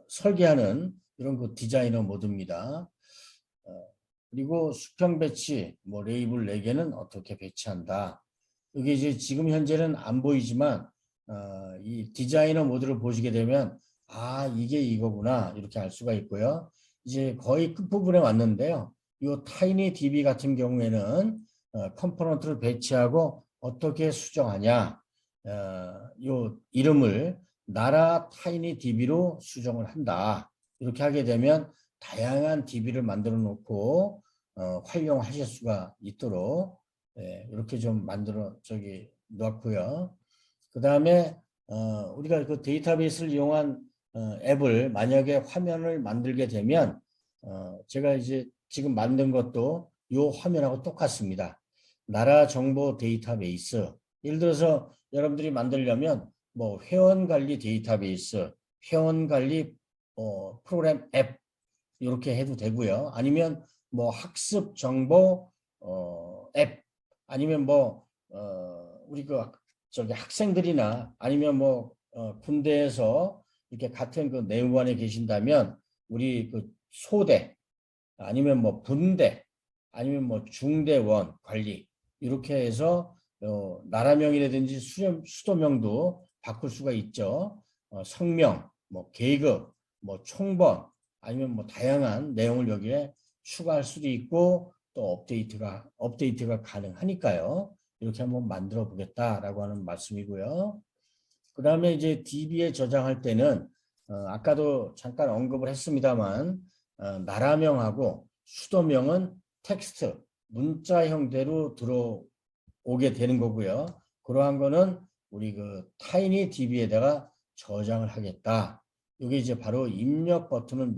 설계하는 이런 디자이너 모드입니다. 그리고 수평 배치, 뭐 레이블 4개는 어떻게 배치한다. 이게 이제 지금 현재는 안 보이지만 이 디자이너 모드를 보시게 되면 아 이게 이거구나 이렇게 알 수가 있고요. 이제 거의 끝부분에 왔는데요. 이 타이니 DB 같은 경우에는 컴포넌트를 배치하고 어떻게 수정하냐. 이 이름을 나라 타이니 DB로 수정을 한다. 이렇게 하게 되면 다양한 DB를 만들어 놓고 활용하실 수가 있도록 이렇게 좀 만들어 놓았고요. 그 다음에 우리가 그 데이터베이스를 이용한 앱을 만약에 화면을 만들게 되면 제가 이제 지금 만든 것도 이 화면하고 똑같습니다. 나라 정보 데이터베이스. 예를 들어서 여러분들이 만들려면 뭐 회원관리 데이터베이스, 회원관리 프로그램 앱 이렇게 해도 되고요. 아니면 뭐 학습 정보 앱 아니면 뭐 우리 학생들이나 아니면 뭐 군대에서 이렇게 같은 그 내무반에 계신다면 우리 그 소대 아니면 뭐 분대 아니면 뭐 중대원 관리 이렇게 해서 나라명이라든지 수도명도 바꿀 수가 있죠. 성명, 뭐 계급, 뭐 총번 아니면 뭐 다양한 내용을 여기에 추가할 수도 있고 또 업데이트가 가능하니까요. 이렇게 한번 만들어 보겠다라고 하는 말씀이고요. 그 다음에 이제 DB에 저장할 때는 아까도 잠깐 언급을 했습니다만 나라명하고 수도명은 텍스트, 문자 형태로 들어오게 되는 거고요. 그러한 거는 우리 그 타이니 DB에다가 저장을 하겠다. 이게 이제 바로 입력 버튼을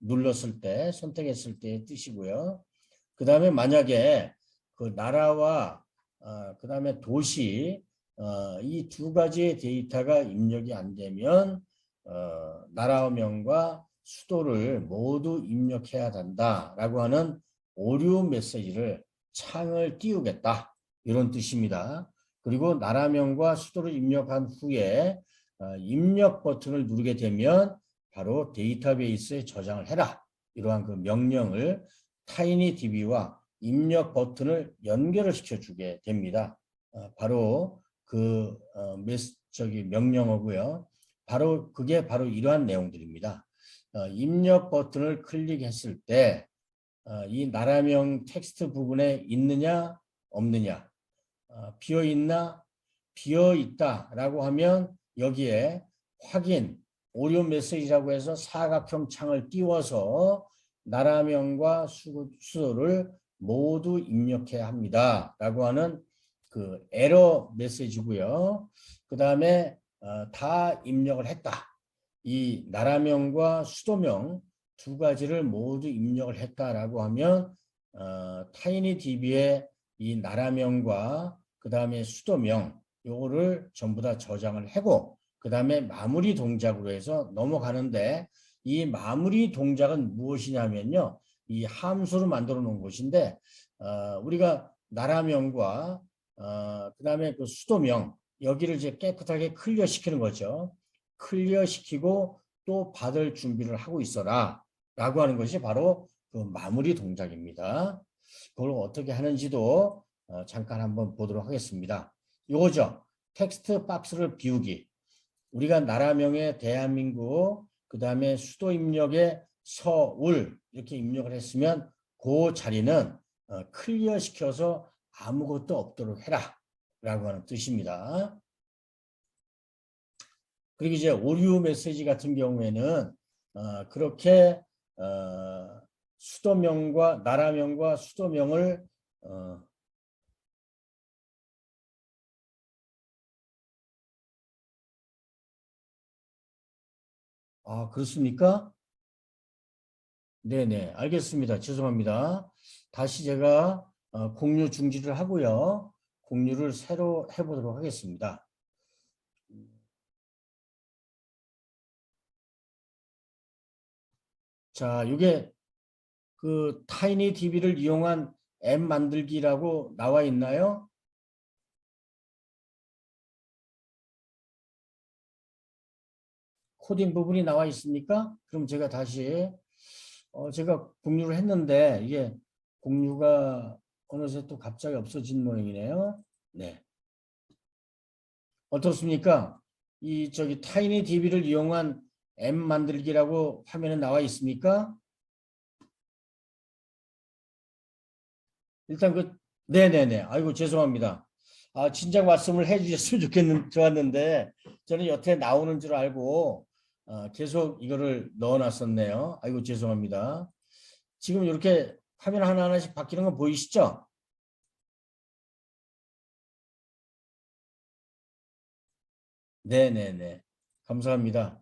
눌렀을 때, 선택했을 때의 뜻이고요. 그 다음에 만약에 그 나라와 그 다음에 도시 이 두 가지의 데이터가 입력이 안 되면 나라명과 수도를 모두 입력해야 된다라고 하는 오류 메시지를 창을 띄우겠다 이런 뜻입니다. 그리고 나라명과 수도를 입력한 후에 입력 버튼을 누르게 되면 바로 데이터베이스에 저장을 해라 이러한 그 명령을 타이니DB와 입력 버튼을 연결을 시켜주게 됩니다. 바로 그 명령어고요. 바로 그게 바로 이러한 내용들입니다. 입력 버튼을 클릭했을 때 이 나라명 텍스트 부분에 있느냐 없느냐 비어있나 비어있다라고 하면 여기에 확인 오류 메시지라고 해서 사각형 창을 띄워서 나라명과 수도를 모두 입력해야 합니다. 라고 하는 그 에러 메시지고요. 그 다음에 다 입력을 했다. 이 나라명과 수도명 두 가지를 모두 입력을 했다라고 하면 타이니DB의 이 나라명과 그 다음에 수도명 요거를 전부 다 저장을 하고 그 다음에 마무리 동작으로 해서 넘어가는데 이 마무리 동작은 무엇이냐면요. 이 함수로 만들어 놓은 것인데 우리가 나라명과 그 다음에 그 수도명 여기를 이제 깨끗하게 클리어 시키는 거죠. 클리어 시키고 또 받을 준비를 하고 있어라 라고 하는 것이 바로 그 마무리 동작입니다. 그걸 어떻게 하는지도 잠깐 한번 보도록 하겠습니다. 요거죠. 텍스트 박스를 비우기. 우리가 나라명의 대한민국 그 다음에 수도 입력의 서울 이렇게 입력을 했으면 그 자리는 클리어 시켜서 아무것도 없도록 해라 라고 하는 뜻입니다. 그리고 이제 오류 메시지 같은 경우에는 그렇게 수도명과 나라명과 수도명을 그렇습니까? 네네 알겠습니다. 죄송합니다. 다시 제가 공유 중지를 하고요. 공유를 새로 해보도록 하겠습니다. 자, 이게 그 타이니DB를 이용한 앱 만들기라고 나와 있나요? 코딩 부분이 나와 있습니까? 그럼 제가 다시 제가 공유를 했는데 이게 공유가 어느새 또 갑자기 없어진 모양이네요. 네. 어떻습니까? 이 저기 타이니DB를 이용한 앱 만들기라고 화면에 나와 있습니까? 일단 네네네. 아이고 죄송합니다. 아 진작 말씀을 해주셨으면 좋았는데 저는 여태 나오는 줄 알고 계속 이거를 넣어놨었네요. 아이고 죄송합니다. 지금 이렇게 화면 하나하나씩 바뀌는 거 보이시죠? 네네네. 감사합니다.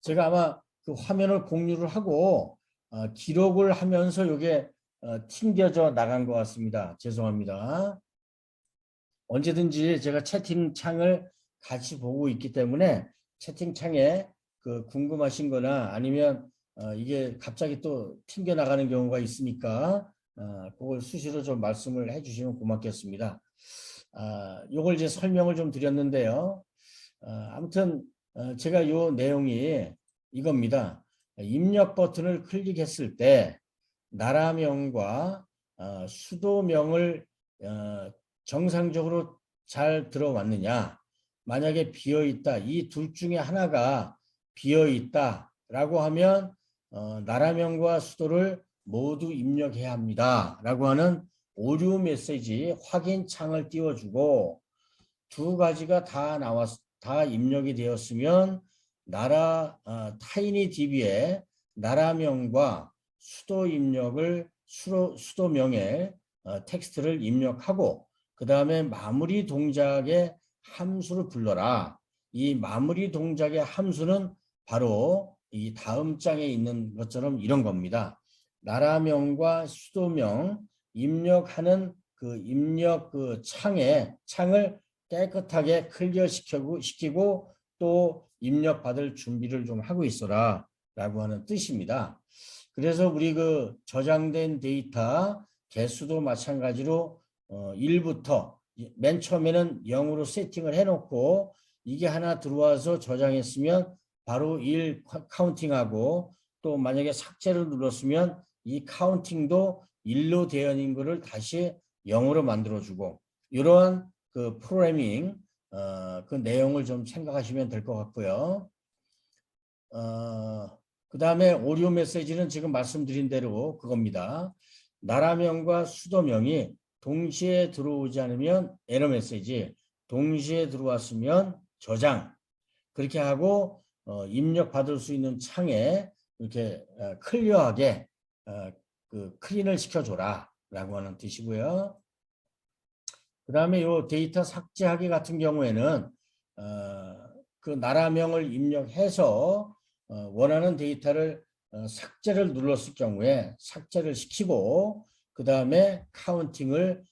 제가 아마 그 화면을 공유를 하고 기록을 하면서 이게 튕겨져 나간 것 같습니다. 죄송합니다. 언제든지 제가 채팅창을 같이 보고 있기 때문에 채팅창에 그 궁금하신 거나 아니면 이게 갑자기 또 튕겨 나가는 경우가 있으니까 그걸 수시로 좀 말씀을 해 주시면 고맙겠습니다. 요걸 이제 설명을 좀 드렸는데요. 아무튼 제가 요 내용이 이겁니다. 입력 버튼을 클릭했을 때 나라명과 수도명을 정상적으로 잘 들어왔느냐. 만약에 비어있다. 이 둘 중에 하나가 비어있다라고 하면 나라명과 수도를 모두 입력해야 합니다. 라고 하는 오류 메시지 확인 창을 띄워주고 두 가지가 다 입력이 되었으면 타이니DB에 나라명과 수도 입력을 수도명에 텍스트를 입력하고 그 다음에 마무리 동작의 함수를 불러라. 이 마무리 동작의 함수는 바로 이 다음 장에 있는 것처럼 이런 겁니다. 나라명과 수도명 입력하는 그 입력 그 창을 깨끗하게 클리어시키고 또 입력받을 준비를 좀 하고 있어라 라고 하는 뜻입니다. 그래서 우리 그 저장된 데이터 개수도 마찬가지로 1부터 맨 처음에는 0으로 세팅을 해놓고 이게 하나 들어와서 저장했으면 바로 1 카운팅하고 또 만약에 삭제를 눌렀으면 이 카운팅도 1로 되어 있는 것을 다시 0으로 만들어주고 이러한 그 프로그래밍 그 내용을 좀 생각하시면 될 것 같고요. 그 다음에 오류 메시지는 지금 말씀드린 대로 그겁니다. 나라명과 수도명이 동시에 들어오지 않으면 에러 메시지, 동시에 들어왔으면 저장. 그렇게 하고 입력 받을 수 있는 창에 이렇게 클리어하게 그 클린을 시켜줘라 라고 하는 뜻이고요. 그 다음에 요 데이터 삭제하기 같은 경우에는 그 나라명을 입력해서 원하는 데이터를 삭제를 눌렀을 경우에 삭제를 시키고 그 다음에 카운팅을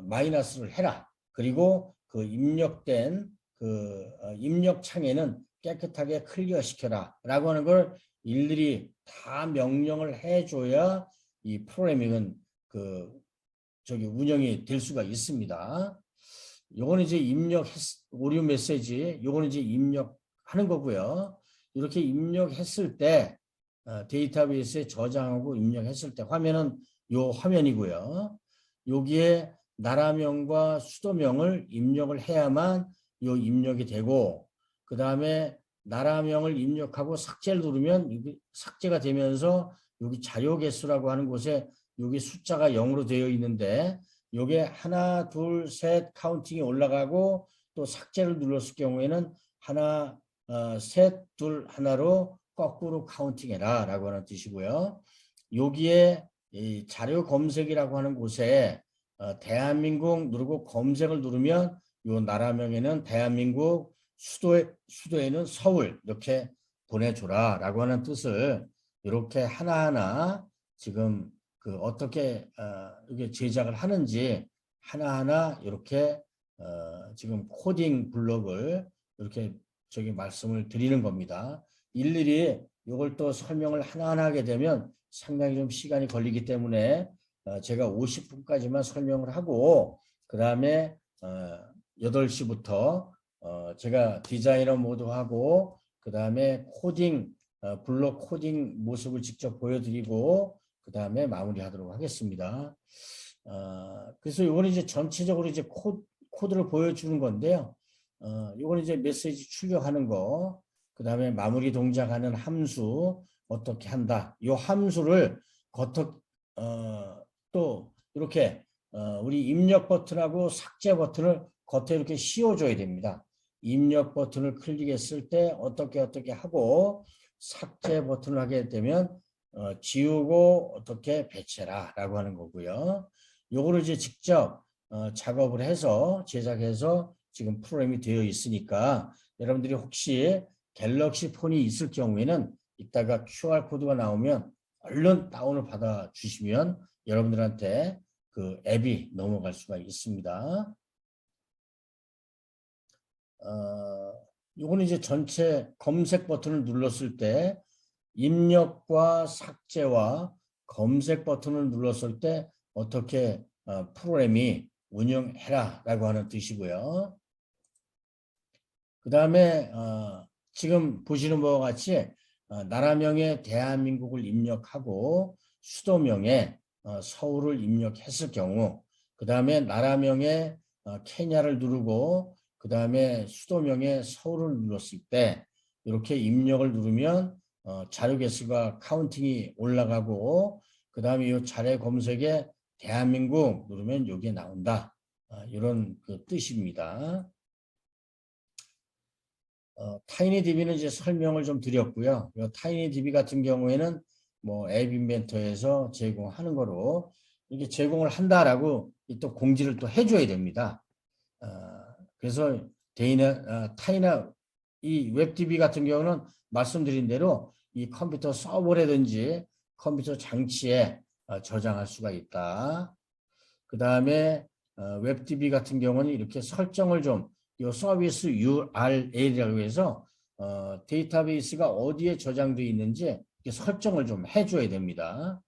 마이너스를 해라. 그리고 그 입력된 그 입력 창에는 깨끗하게 클리어 시켜라 라고 하는 걸 일일이 다 명령을 해줘야 이 프로그래밍은 그 저기 운영이 될 수가 있습니다. 요거는 이제 오류 메시지, 요거는 이제 입력하는 거고요. 이렇게 입력했을 때 데이터베이스에 저장하고 입력했을 때 화면은 요 화면이고요. 여기에 나라명과 수도명을 입력을 해야만 요 입력이 되고 그 다음에 나라명을 입력하고 삭제를 누르면 이게 삭제가 되면서 여기 자료 개수라고 하는 곳에 여기 숫자가 0으로 되어 있는데 요게 하나, 둘, 셋 카운팅이 올라가고 또 삭제를 눌렀을 경우에는 하나, 셋, 둘, 하나로 거꾸로 카운팅해라 라고 하는 뜻이고요. 여기에 이 자료 검색이라고 하는 곳에 대한민국 누르고 검색을 누르면 요 나라명에는 대한민국 수도에는 서울 이렇게 보내줘라 라고 하는 뜻을 이렇게 하나하나 지금 그 어떻게 이게 제작을 하는지 하나하나 이렇게 지금 코딩 블록을 이렇게 저기 말씀을 드리는 겁니다. 일일이 이걸 또 설명을 하나하나 하게 되면 상당히 좀 시간이 걸리기 때문에 제가 50분까지만 설명을 하고 그 다음에 8시부터 제가 디자이너 모드하고 그 다음에 코딩 블록 코딩 모습을 직접 보여드리고 그 다음에 마무리하도록 하겠습니다. 그래서 이거는 이제 전체적으로 이제 코드를 보여주는 건데요. 이거는 이제 메시지 출력하는 거, 그 다음에 마무리 동작하는 함수 어떻게 한다. 이 함수를 또 이렇게 우리 입력 버튼하고 삭제 버튼을 겉에 이렇게 씌워줘야 됩니다. 입력 버튼을 클릭했을 때 어떻게 하고 삭제 버튼을 하게 되면 지우고 어떻게 배치해라 라고 하는 거고요. 요거를 이제 직접 작업을 해서 제작해서 지금 프로그램이 되어 있으니까 여러분들이 혹시 갤럭시 폰이 있을 경우에는 이따가 QR코드가 나오면 얼른 다운을 받아 주시면 여러분들한테 그 앱이 넘어갈 수가 있습니다. 요거는 이제 전체 검색 버튼을 눌렀을 때 입력과 삭제와 검색 버튼을 눌렀을 때 어떻게 프로그램이 운영해라 라고 하는 뜻이고요. 그 다음에 지금 보시는 바와 같이 나라명에 대한민국을 입력하고 수도명에 서울을 입력했을 경우 그 다음에 나라명에 케냐를 누르고 그 다음에 수도명에 서울을 눌렀을 때 이렇게 입력을 누르면 자료 개수가 카운팅이 올라가고 그 다음에 이 자료 검색에 대한민국 누르면 여기에 나온다. 이런 그 뜻입니다. 타이니DB는 이제 설명을 좀 드렸고요. 타이니DB 같은 경우에는 뭐 앱 인벤터에서 제공하는 거로 이게 제공을 한다라고 또 공지를 또 해줘야 됩니다. 그래서 타이나 이 웹DB 같은 경우는 말씀드린 대로 이 컴퓨터 서버라든지 컴퓨터 장치에 저장할 수가 있다. 그 다음에 웹DB 같은 경우는 이렇게 설정을 좀 이 서비스 URL이라고 해서 데이터베이스가 어디에 저장되어 있는지 설정을 좀 해줘야 됩니다.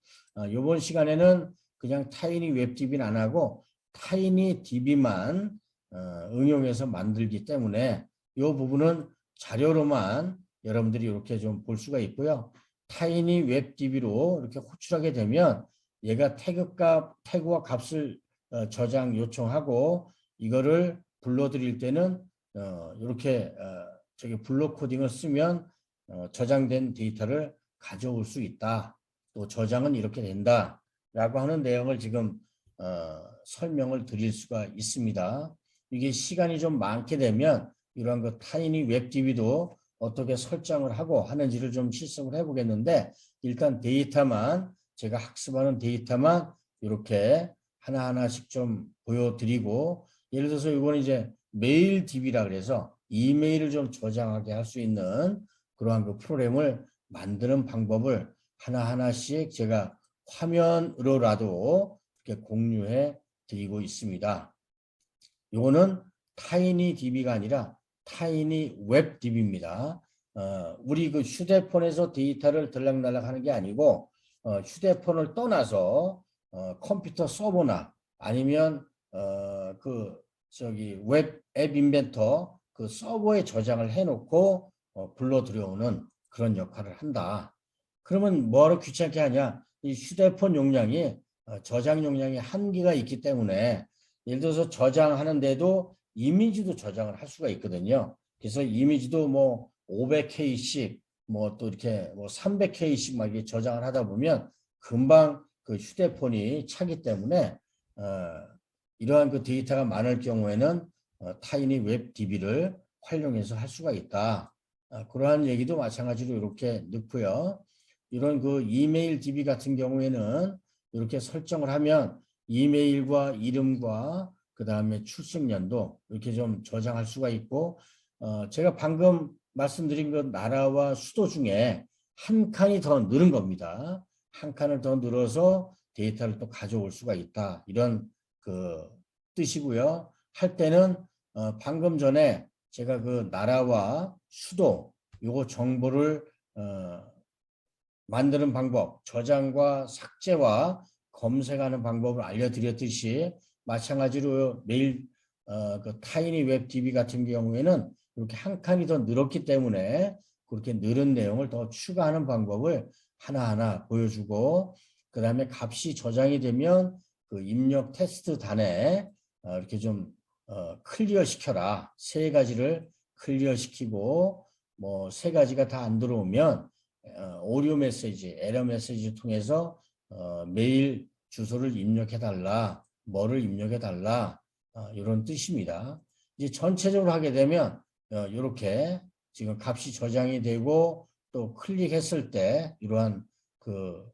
이번 시간에는 그냥 타이니 웹DB는 안 하고 타이니DB만 응용해서 만들기 때문에 이 부분은 자료로만 여러분들이 이렇게 좀 볼 수가 있고요. 타이니 웹DB로 이렇게 호출하게 되면 얘가 태그와 값을 저장 요청하고 이거를 불러드릴 때는 이렇게 저기 블록 코딩을 쓰면 저장된 데이터를 가져올 수 있다. 또 저장은 이렇게 된다. 라고 하는 내용을 지금 설명을 드릴 수가 있습니다. 이게 시간이 좀 많게 되면 이러한 그 타이니 웹DB도 어떻게 설정을 하고 하는지를 좀 실습을 해보겠는데 일단 데이터만 제가 학습하는 데이터만 이렇게 하나하나씩 좀 보여드리고 예를 들어서 이거는 이제 메일 DB라 그래서 이메일을 좀 저장하게 할 수 있는 그러한 그 프로그램을 만드는 방법을 하나하나씩 제가 화면으로라도 이렇게 공유해 드리고 있습니다. 이거는 타이니DB가 아니라 타이니 웹DB입니다. 우리 그 휴대폰에서 데이터를 들락날락 하는 게 아니고 휴대폰을 떠나서 컴퓨터 서버나 아니면 그 저기 웹 앱 인벤터 그 서버에 저장을 해놓고 불러 들여오는 그런 역할을 한다. 그러면 뭐하러 귀찮게 하냐? 이 휴대폰 용량이 저장 용량이 한계가 있기 때문에 예를 들어서 저장하는데도 이미지도 저장을 할 수가 있거든요. 그래서 이미지도 뭐 500K씩 뭐 또 이렇게 뭐 300K씩 막 이렇게 저장을 하다 보면 금방 그 휴대폰이 차기 때문에 이러한 그 데이터가 많을 경우에는 타이니 웹 DB를 활용해서 할 수가 있다. 그러한 얘기도 마찬가지로 이렇게 넣고요. 이런 그 이메일 DB 같은 경우에는 이렇게 설정을 하면 이메일과 이름과 그 다음에 출생년도 이렇게 좀 저장할 수가 있고 제가 방금 말씀드린 그 나라와 수도 중에 한 칸이 더 늘은 겁니다. 한 칸을 더 늘어서 데이터를 또 가져올 수가 있다. 이런 그 뜻이고요. 할 때는 방금 전에 제가 그 나라와 수도 요거 정보를 만드는 방법, 저장과 삭제와 검색하는 방법을 알려드렸듯이 마찬가지로 메일 그 타이니 웹 DB 같은 경우에는 이렇게 한 칸이 더 늘었기 때문에 그렇게 늘은 내용을 더 추가하는 방법을 하나하나 보여주고 그 다음에 값이 저장이 되면 그 입력 테스트 단에 이렇게 좀 클리어 시켜라. 세 가지를 클리어 시키고 뭐 세 가지가 다 안 들어오면 오류 메시지, 에러 메시지 통해서 메일 주소를 입력해 달라, 뭐를 입력해 달라 이런 뜻입니다. 이제 전체적으로 하게 되면 이렇게 지금 값이 저장이 되고 또 클릭했을 때 이러한 그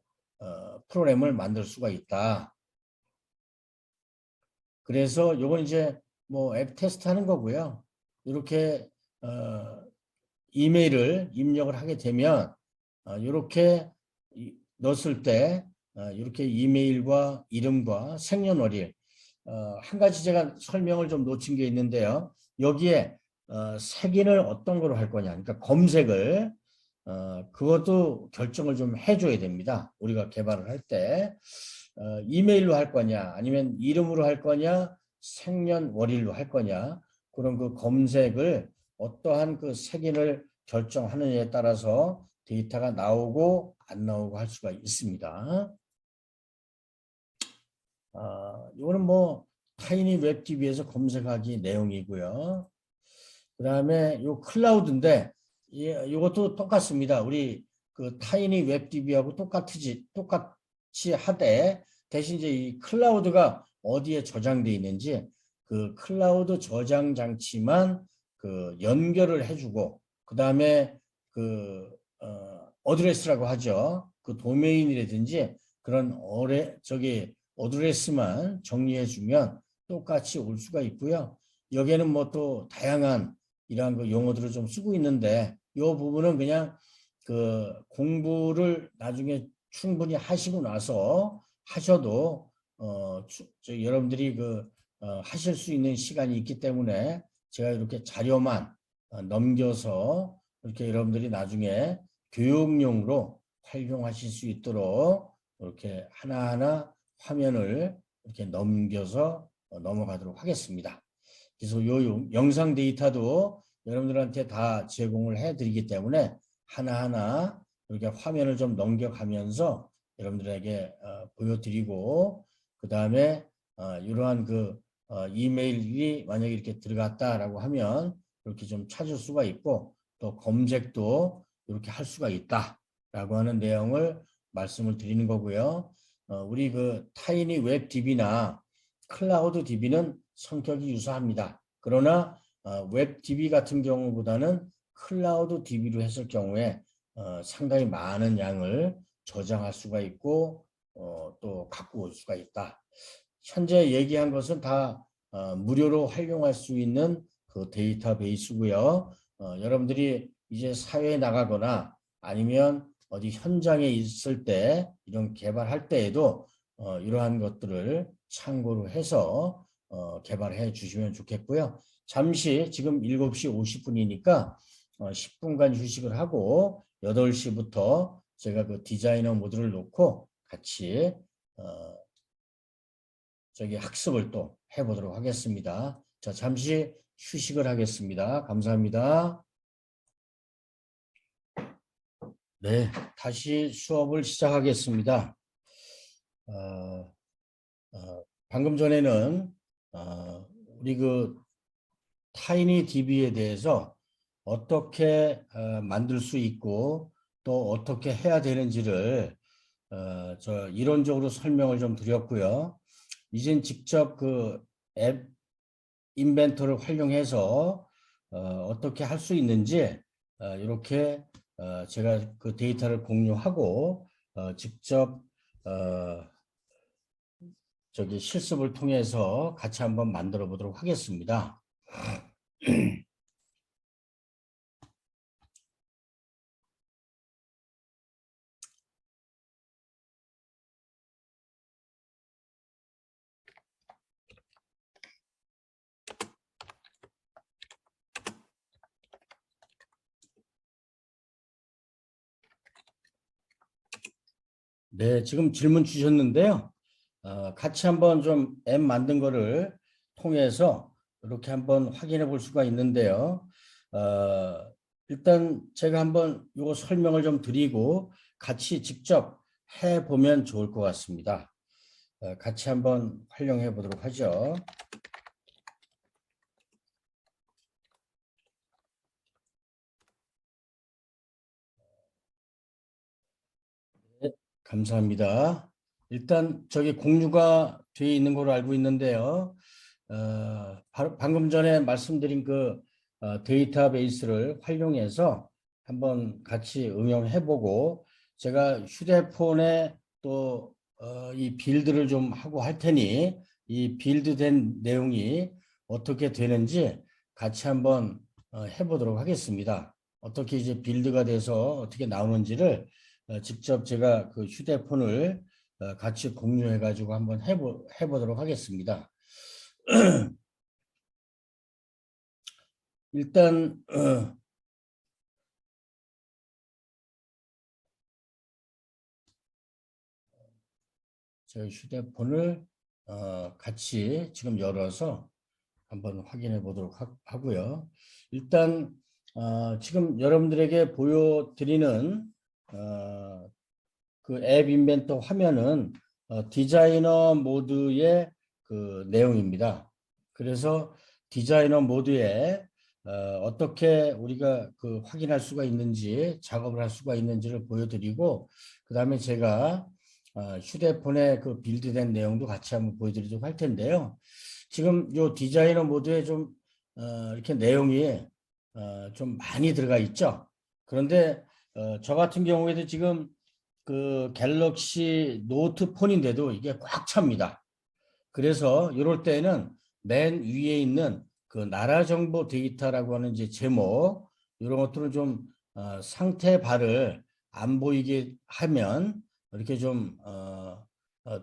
프로그램을 만들 수가 있다. 그래서 이건 이제 뭐 앱 테스트 하는 거고요. 이렇게 이메일을 입력을 하게 되면 이렇게 넣었을 때 이렇게 이메일과 이름과 생년월일 한 가지 제가 설명을 좀 놓친 게 있는데요. 여기에 색인을 어떤 거로 할 거냐. 그러니까 검색을 그것도 결정을 좀 해줘야 됩니다. 우리가 개발을 할 때 이메일로 할 거냐 아니면 이름으로 할 거냐 생년월일로 할 거냐 그런 그 검색을 어떠한 그 색인을 결정하느냐에 따라서 데이터가 나오고 안 나오고 할 수가 있습니다. 이거는 뭐 타이니 웹 DB에서 검색하기 내용이고요. 그 다음에 요 클라우드인데 이것도 똑같습니다. 우리 그 타이니 웹 DB하고 똑같이 하되 대신 이제 이 클라우드가 어디에 저장되어 있는지 그 클라우드 저장 장치만 그 연결을 해주고 그 다음에 그 어드레스라고 하죠. 그 도메인이라든지 그런 어드레스만 정리해주면 똑같이 올 수가 있고요. 여기에는 뭐 또 다양한 이러한 그 용어들을 좀 쓰고 있는데 이 부분은 그냥 그 공부를 나중에 충분히 하시고 나서 하셔도 여러분들이 하실 수 있는 시간이 있기 때문에 제가 이렇게 자료만 넘겨서 이렇게 여러분들이 나중에 교육용으로 활용하실 수 있도록 이렇게 하나하나 화면을 이렇게 넘겨서 넘어가도록 하겠습니다. 그래서 요 영상 데이터도 여러분들한테 다 제공을 해드리기 때문에 하나하나 이렇게 화면을 좀 넘겨가면서 여러분들에게 보여드리고 그 다음에 이러한 그 이메일이 만약에 이렇게 들어갔다라고 하면 이렇게 좀 찾을 수가 있고 또 검색도 이렇게 할 수가 있다라고 하는 내용을 말씀을 드리는 거고요. 우리 그 타이니 웹 DB나 클라우드 DB는 성격이 유사합니다. 그러나 웹 DB 같은 경우보다는 클라우드 DB로 했을 경우에 상당히 많은 양을 저장할 수가 있고 또 갖고 올 수가 있다. 현재 얘기한 것은 다 무료로 활용할 수 있는 그 데이터베이스고요. 여러분들이 이제 사회에 나가거나 아니면 어디 현장에 있을 때 이런 개발할 때에도 이러한 것들을 참고로 해서 개발해 주시면 좋겠고요. 잠시 지금 7시 50분이니까 10분간 휴식을 하고 8시부터 제가 그 디자이너 모드를 놓고 같이 저기 학습을 또 해보도록 하겠습니다. 자, 잠시 휴식을 하겠습니다. 감사합니다. 네, 다시 수업을 시작하겠습니다. 방금 전에는 우리 그 타이니 DB에 대해서 어떻게 만들 수 있고 또 어떻게 해야 되는지를 저 이론적으로 설명을 좀 드렸고요. 이젠 직접 그 앱 인벤토를 활용해서 어떻게 할 수 있는지 이렇게 제가 그 데이터를 공유하고 직접 저기 실습을 통해서 같이 한번 만들어 보도록 하겠습니다. 네, 지금 질문 주셨는데요. 같이 한번 좀 앱 만든 거를 통해서 이렇게 한번 확인해 볼 수가 있는데요. 일단 제가 한번 이거 설명을 좀 드리고 같이 직접 해 보면 좋을 것 같습니다. 같이 한번 활용해 보도록 하죠. 네, 감사합니다. 일단 저기 공유가 되어 있는 걸로 알고 있는데요. 바로 방금 전에 말씀드린 그 데이터베이스를 활용해서 한번 같이 응용해보고 제가 휴대폰에 또 이 빌드를 좀 하고 할 테니 이 빌드된 내용이 어떻게 되는지 같이 한번 해보도록 하겠습니다. 어떻게 이제 빌드가 돼서 어떻게 나오는지를 직접 제가 그 휴대폰을 같이 공유해 가지고 한번 해보도록 하겠습니다. 일단 저희 휴대폰을 같이 지금 열어서 한번 확인해 보도록 하고요. 일단 지금 여러분들에게 보여드리는 그 앱 인벤터 화면은 디자이너 모드의 그 내용입니다. 그래서 디자이너 모드에 어떻게 우리가 그 확인할 수가 있는지 작업을 할 수가 있는지를 보여드리고 그 다음에 제가 휴대폰에 그 빌드된 내용도 같이 한번 보여드리도록 할 텐데요. 지금 요 디자이너 모드에 좀 이렇게 내용이 좀 많이 들어가 있죠. 그런데 저 같은 경우에도 지금 그 갤럭시 노트 폰인데도 이게 꽉 찹니다. 그래서 이럴 때는 맨 위에 있는 그 나라 정보 데이터라고 하는 이제 제목 이런 것들은 좀 상태 바를 안 보이게 하면 이렇게 좀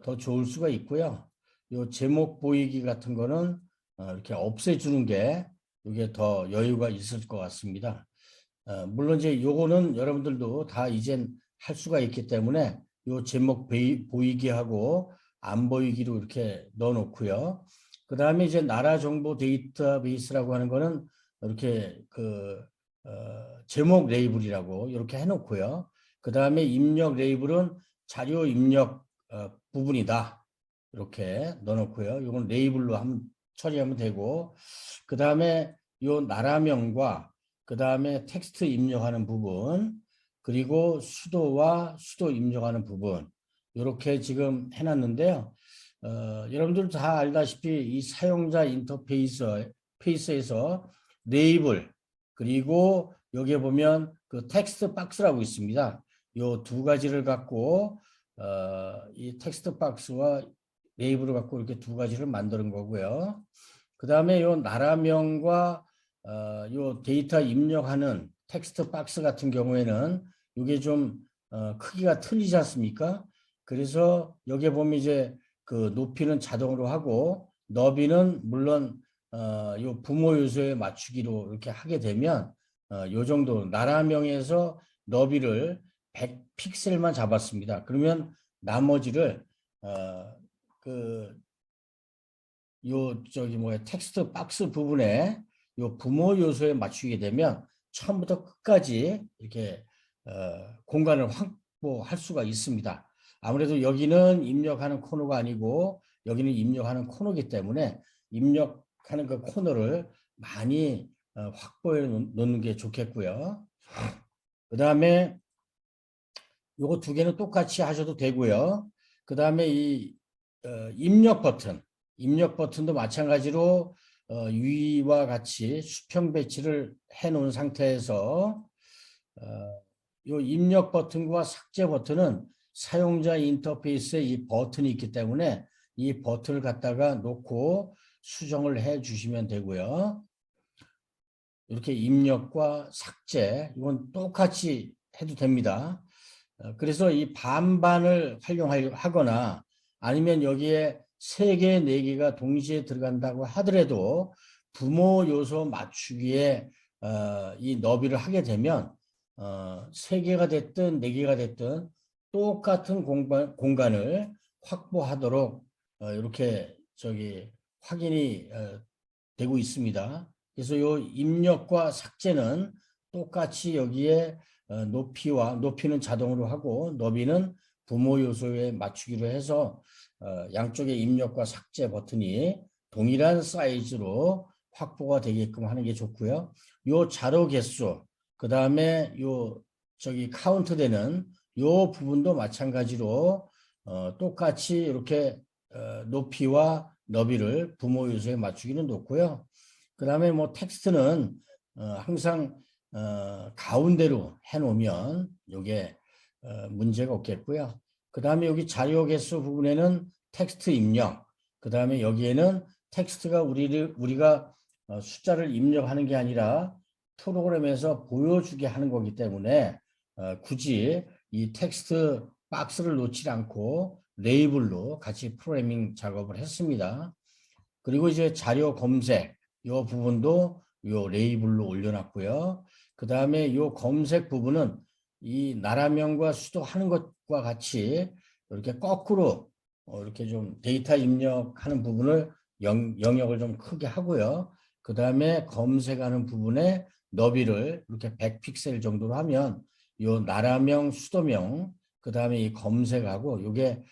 더 좋을 수가 있고요. 요 제목 보이기 같은 거는 이렇게 없애주는 게 이게 더 여유가 있을 것 같습니다. 물론 이제 요거는 여러분들도 다 이젠 할 수가 있기 때문에 요 제목 보이게 하고 안 보이기로 이렇게 넣어 놓고요. 그 다음에 이제 나라 정보 데이터베이스라고 하는 거는 이렇게 그 제목 레이블이라고 이렇게 해 놓고요. 그 다음에 입력 레이블은 자료 입력 부분이다. 이렇게 넣어 놓고요. 이건 레이블로 처리하면 되고 그 다음에 요 나라명과 그 다음에 텍스트 입력하는 부분 그리고 수도와 수도 입력하는 부분 이렇게 지금 해놨는데요. 여러분들 다 알다시피 이 사용자 인터페이스에서 레이블 그리고 여기에 보면 그 텍스트 박스라고 있습니다. 요 두 가지를 갖고 이 텍스트 박스와 레이블을 갖고 이렇게 두 가지를 만드는 거고요. 그 다음에 요 나라명과 요 데이터 입력하는 텍스트 박스 같은 경우에는 이게 좀 크기가 틀리지 않습니까? 그래서 여기에 보면 이제 그 높이는 자동으로 하고 너비는 물론 요 부모 요소에 맞추기로 이렇게 하게 되면 요 정도 나라명에서 너비를 100 픽셀만 잡았습니다. 그러면 나머지를 그 요 저기 뭐야 텍스트 박스 부분에 요 부모 요소에 맞추게 되면 처음부터 끝까지 이렇게 공간을 확보할 수가 있습니다. 아무래도 여기는 입력하는 코너가 아니고 여기는 입력하는 코너이기 때문에 입력하는 그 코너를 많이 확보해 놓는 게 좋겠고요. 그 다음에 요거 두 개는 똑같이 하셔도 되고요. 그 다음에 이 입력 버튼도 마찬가지로 위와 같이 수평 배치를 해 놓은 상태에서 요 입력 버튼과 삭제 버튼은 사용자 인터페이스에 이 버튼이 있기 때문에 이 버튼을 갖다가 놓고 수정을 해 주시면 되고요. 이렇게 입력과 삭제 이건 똑같이 해도 됩니다. 그래서 이 반반을 활용하거나 아니면 여기에 3개, 4개가 동시에 들어간다고 하더라도 부모 요소 맞추기에 이 너비를 하게 되면 3개가 됐든 4개가 됐든 똑같은 공간을 확보하도록 이렇게 확인이 되고 있습니다. 그래서 요 입력과 삭제는 똑같이 여기에 높이는 자동으로 하고 너비는 부모 요소에 맞추기로 해서 양쪽의 입력과 삭제 버튼이 동일한 사이즈로 확보가 되게끔 하는 게 좋고요. 요 자료 개수, 그 다음에 요 카운트 되는 요 부분도 마찬가지로 똑같이 이렇게 높이와 너비를 부모 요소에 맞추기는 놓고요. 그 다음에 뭐 텍스트는 항상 가운데로 해놓으면 이게 문제가 없겠고요. 그 다음에 여기 자료 개수 부분에는 텍스트 입력, 그 다음에 여기에는 텍스트가 우리가 숫자를 입력하는 게 아니라 프로그램에서 보여주게 하는 거기 때문에 굳이 이 텍스트 박스를 놓지 않고 레이블로 같이 프로그래밍 작업을 했습니다. 그리고 이제 자료 검색 이 부분도 이 레이블로 올려놨고요. 그 다음에 이 검색 부분은 이 나라명과 수도하는 것과 같이 이렇게 거꾸로 이렇게 좀 데이터 입력하는 부분을 영역을 좀 크게 하고요. 그 다음에 검색하는 부분에 너비를 이렇게 100픽셀 정도로 하면 이 나라명, 수도명, 그 다음에 이 검색하고 이게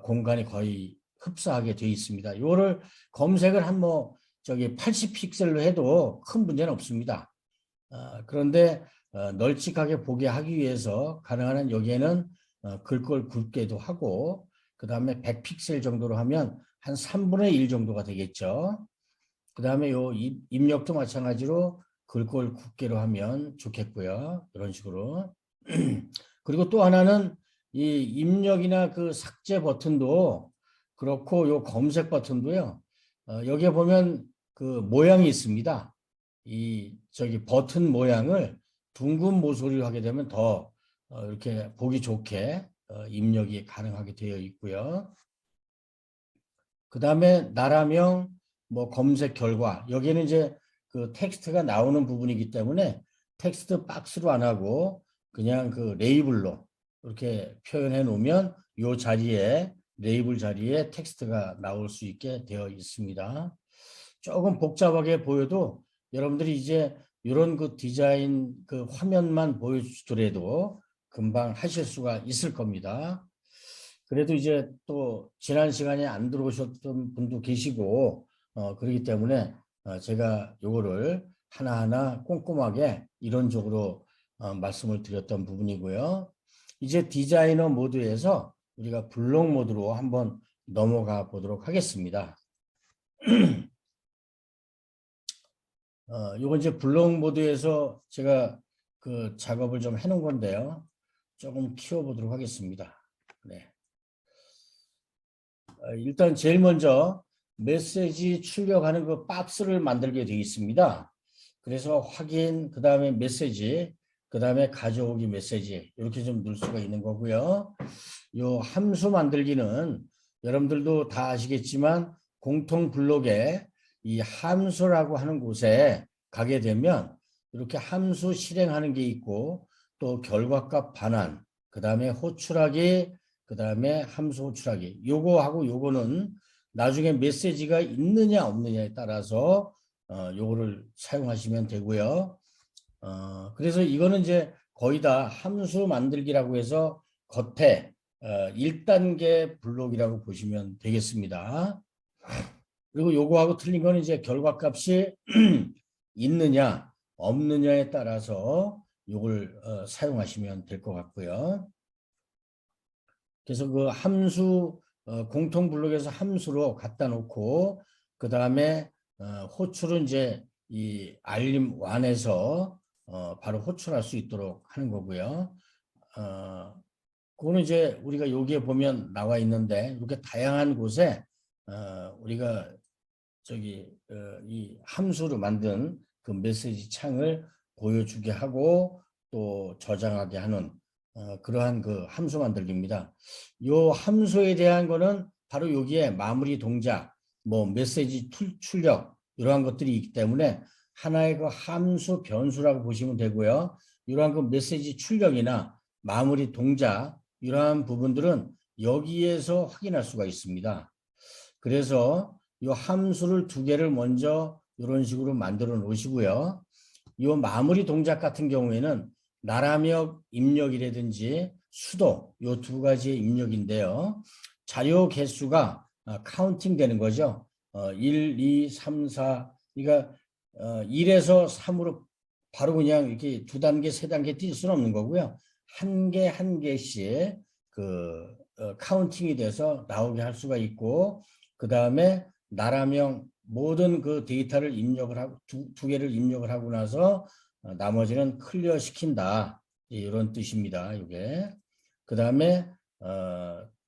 공간이 거의 흡사하게 되어 있습니다. 이거를 검색을 한 80픽셀로 해도 큰 문제는 없습니다. 그런데 널찍하게 보게 하기 위해서 가능한 한 여기에는 글꼴 굵게도 하고 그 다음에 100픽셀 정도로 하면 한 3분의 1 정도가 되겠죠. 그 다음에 요 입력도 마찬가지로 글꼴 굵게로 하면 좋겠고요. 이런 식으로. 그리고 또 하나는 이 입력이나 그 삭제 버튼도 그렇고 요 검색 버튼도요. 여기에 보면 그 모양이 있습니다. 이 버튼 모양을 둥근 모서리로 하게 되면 더 이렇게 보기 좋게 입력이 가능하게 되어 있고요. 그 다음에 나라명, 검색 결과 여기는 이제 그 텍스트가 나오는 부분이기 때문에 텍스트 박스로 안 하고 그냥 그 레이블로 이렇게 표현해 놓으면 이 자리에 레이블 자리에 텍스트가 나올 수 있게 되어 있습니다. 조금 복잡하게 보여도 여러분들이 이제 이런 그 디자인 그 화면만 보여주더라도 금방 하실 수가 있을 겁니다. 그래도 이제 또 지난 시간에 안 들어오셨던 분도 계시고 그렇기 때문에 제가 요거를 하나하나 꼼꼼하게 이론적으로 말씀을 드렸던 부분이고요. 이제 디자이너 모드에서 우리가 블록 모드로 한번 넘어가 보도록 하겠습니다. 요건 이제 블록 모드에서 제가 그 작업을 좀 해놓은 건데요. 조금 키워보도록 하겠습니다. 네. 일단 제일 먼저 메시지 출력하는 그 박스를 만들게 되어 있습니다. 그래서 확인, 그 다음에 메시지, 그 다음에 가져오기 메시지 이렇게 좀 넣을 수가 있는 거고요. 요 함수 만들기는 여러분들도 다 아시겠지만 공통 블록에 이 함수라고 하는 곳에 가게 되면 이렇게 함수 실행하는 게 있고 또 결과값 반환, 그 다음에 호출하기, 그 다음에 함수 호출하기 요거하고 요거는 나중에 메시지가 있느냐 없느냐에 따라서 요거를 사용하시면 되고요. 그래서 이거는 이제 거의 다 함수 만들기라고 해서 겉에 1단계 블록이라고 보시면 되겠습니다. 그리고 요거하고 틀린 거는 이제 결과값이 있느냐 없느냐에 따라서 요걸 사용하시면 될 것 같고요. 그래서 그 함수 공통 블록에서 함수로 갖다 놓고 그 다음에 호출은 이제 이 알림 완에서 바로 호출할 수 있도록 하는 거고요. 그거는 이제 우리가 여기에 보면 나와 있는데 이렇게 다양한 곳에 우리가 이 함수로 만든 그 메시지 창을 보여주게 하고 또 저장하게 하는 그러한 그 함수 만들기입니다. 이 함수에 대한 거는 바로 여기에 마무리 동작, 메시지 출력 이러한 것들이 있기 때문에 하나의 그 함수 변수라고 보시면 되고요. 이러한 그 메시지 출력이나 마무리 동작 이러한 부분들은 여기에서 확인할 수가 있습니다. 그래서 이 함수를 두 개를 먼저 이런 식으로 만들어 놓으시고요. 이 마무리 동작 같은 경우에는 나라명 입력이라든지 수도 이 두 가지의 입력인데요. 자료 개수가 카운팅 되는 거죠. 1, 2, 3, 4 그러니까 1에서 3으로 바로 그냥 이렇게 두 단계, 세 단계 뛸 수는 없는 거고요. 한 개 한 개씩 그 카운팅이 돼서 나오게 할 수가 있고 그 다음에 나라명 모든 그 데이터를 입력을 하고 두 개를 입력을 하고 나서 나머지는 클리어 시킨다 이런 뜻입니다. 이게 그 다음에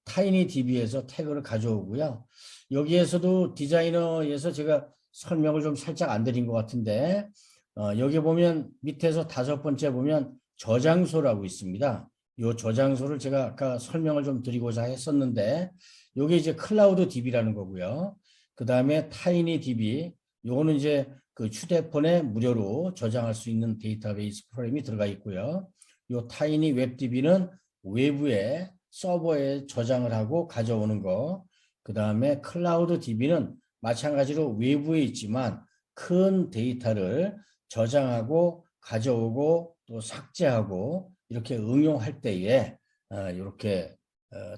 타이니DB에서 태그를 가져오고요. 여기에서도 디자이너에서 제가 설명을 좀 살짝 안 드린 것 같은데 여기 보면 밑에서 다섯 번째 보면 저장소라고 있습니다. 이 저장소를 제가 아까 설명을 좀 드리고자 했었는데 이게 이제 클라우드 DB라는 거고요. 그 다음에 타이니DB 요거는 이제 그 휴대폰에 무료로 저장할 수 있는 데이터베이스 프로그램이 들어가 있고요. 요 타이니 웹DB는 외부에 서버에 저장을 하고 가져오는 거. 그 다음에 클라우드 DB는 마찬가지로 외부에 있지만 큰 데이터를 저장하고 가져오고 또 삭제하고 이렇게 응용할 때에 이렇게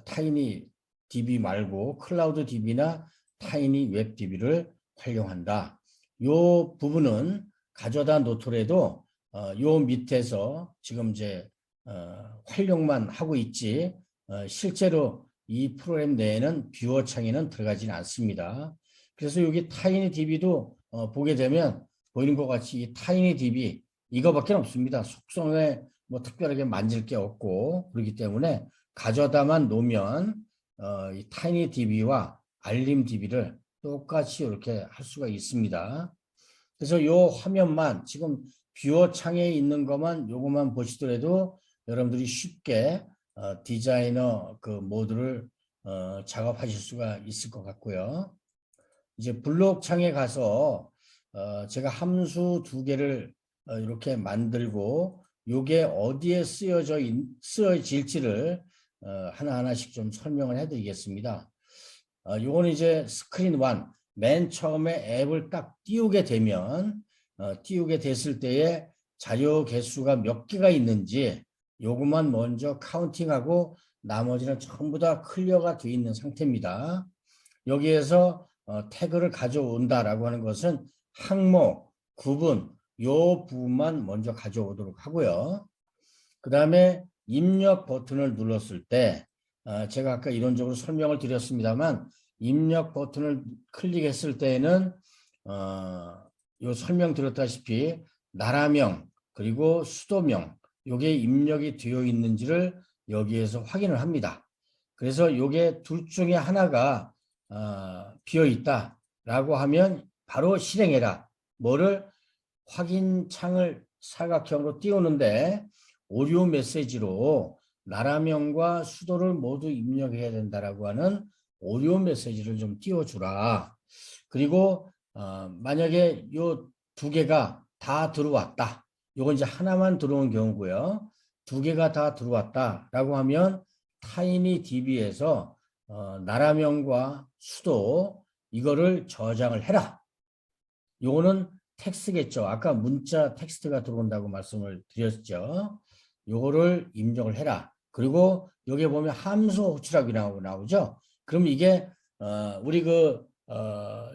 타이니 DB 말고 클라우드 DB나 타이니 웹 DB를 활용한다. 이 부분은 가져다 놓더라도 요 밑에서 지금 이제 활용만 하고 있지 실제로 이 프로그램 내에는 뷰어 창에는 들어가지는 않습니다. 그래서 여기 타이니DB도 보게 되면 보이는 것 같이 이 타이니DB 이거밖에 없습니다. 속성에 뭐 특별하게 만질 게 없고 그렇기 때문에 가져다만 놓으면 이 타이니DB와 알림DB를 똑같이 이렇게 할 수가 있습니다. 그래서 이 화면만 지금 뷰어 창에 있는 것만 요것만 보시더라도 여러분들이 쉽게 디자이너 그 모드를 작업하실 수가 있을 것 같고요. 이제 블록 창에 가서 제가 함수 두 개를 이렇게 만들고 요게 어디에 쓰여질지를 하나하나씩 좀 설명을 해드리겠습니다. 요거는 이제 스크린 1, 맨 처음에 앱을 딱 띄우게 되면 띄우게 됐을 때에 자료 개수가 몇 개가 있는지 요것만 먼저 카운팅하고 나머지는 전부 다 클리어가 되어 있는 상태입니다. 여기에서 태그를 가져온다라고 하는 것은 항목, 구분 요 부분만 먼저 가져오도록 하고요. 그 다음에 입력 버튼을 눌렀을 때 제가 아까 이론적으로 설명을 드렸습니다만 입력 버튼을 클릭했을 때에는 요 설명 드렸다시피 나라명 그리고 수도명 요게 입력이 되어 있는지를 여기에서 확인을 합니다. 그래서 요게 둘 중에 하나가 비어 있다라고 하면 바로 실행해라. 뭐를 확인 창을 사각형으로 띄우는데 오류 메시지로 나라명과 수도를 모두 입력해야 된다라고 하는 오류 메시지를 좀 띄워주라. 그리고 만약에 요 두 개가 다 들어왔다. 요건 이제 하나만 들어온 경우고요. 두 개가 다 들어왔다라고 하면 타이니DB에서 나라명과 수도 이거를 저장을 해라. 요거는 텍스트겠죠. 아까 문자 텍스트가 들어온다고 말씀을 드렸죠. 요거를 입력을 해라. 그리고 여기에 보면 함수 호출하기라고 나오죠. 그럼 이게 우리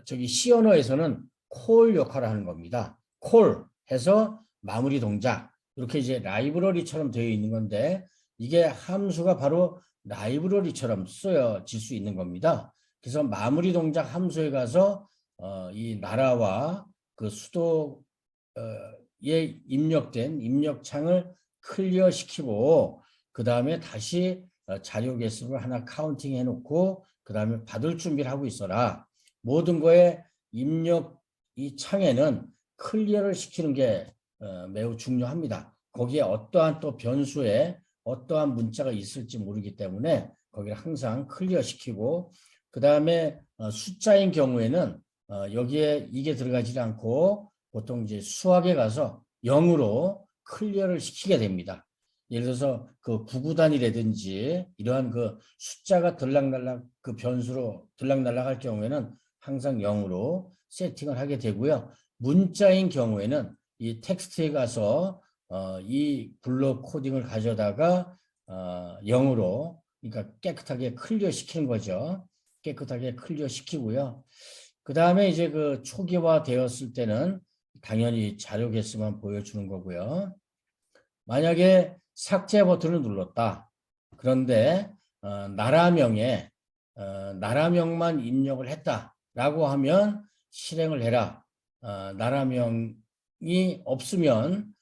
저기 C 언어에서는 콜 역할을 하는 겁니다. 콜 해서 마무리 동작 이렇게 이제 라이브러리처럼 되어 있는 건데 이게 함수가 바로 라이브러리처럼 쓰여질 수 있는 겁니다. 그래서 마무리 동작 함수에 가서 이 나라와 그 수도에 입력된 입력창을 클리어 시키고 그 다음에 다시 자료 개수를 하나 카운팅 해놓고 그 다음에 받을 준비를 하고 있어라. 모든 거에 입력 이 창에는 클리어를 시키는 게 매우 중요합니다. 거기에 어떠한 또 변수에 어떠한 문자가 있을지 모르기 때문에 거기를 항상 클리어 시키고 그 다음에 숫자인 경우에는 여기에 이게 들어가지 않고 보통 이제 수학에 가서 0으로 클리어를 시키게 됩니다. 예를 들어서 그 구구단이라든지 이러한 그 숫자가 들락날락 그 변수로 들락날락할 경우에는 항상 0으로 세팅을 하게 되고요. 문자인 경우에는 이 텍스트에 가서 이 블록 코딩을 가져다가 0으로 그러니까 깨끗하게 클리어 시키는 거죠. 깨끗하게 클리어 시키고요. 그 다음에 이제 그 초기화 되었을 때는 당연히 자료 개수만 보여주는 거고요. 만약에 삭제 버튼을 눌렀다. 그런데 나라명만 입력을 했다라고 하면 실행을 해라. 나라명이 없으면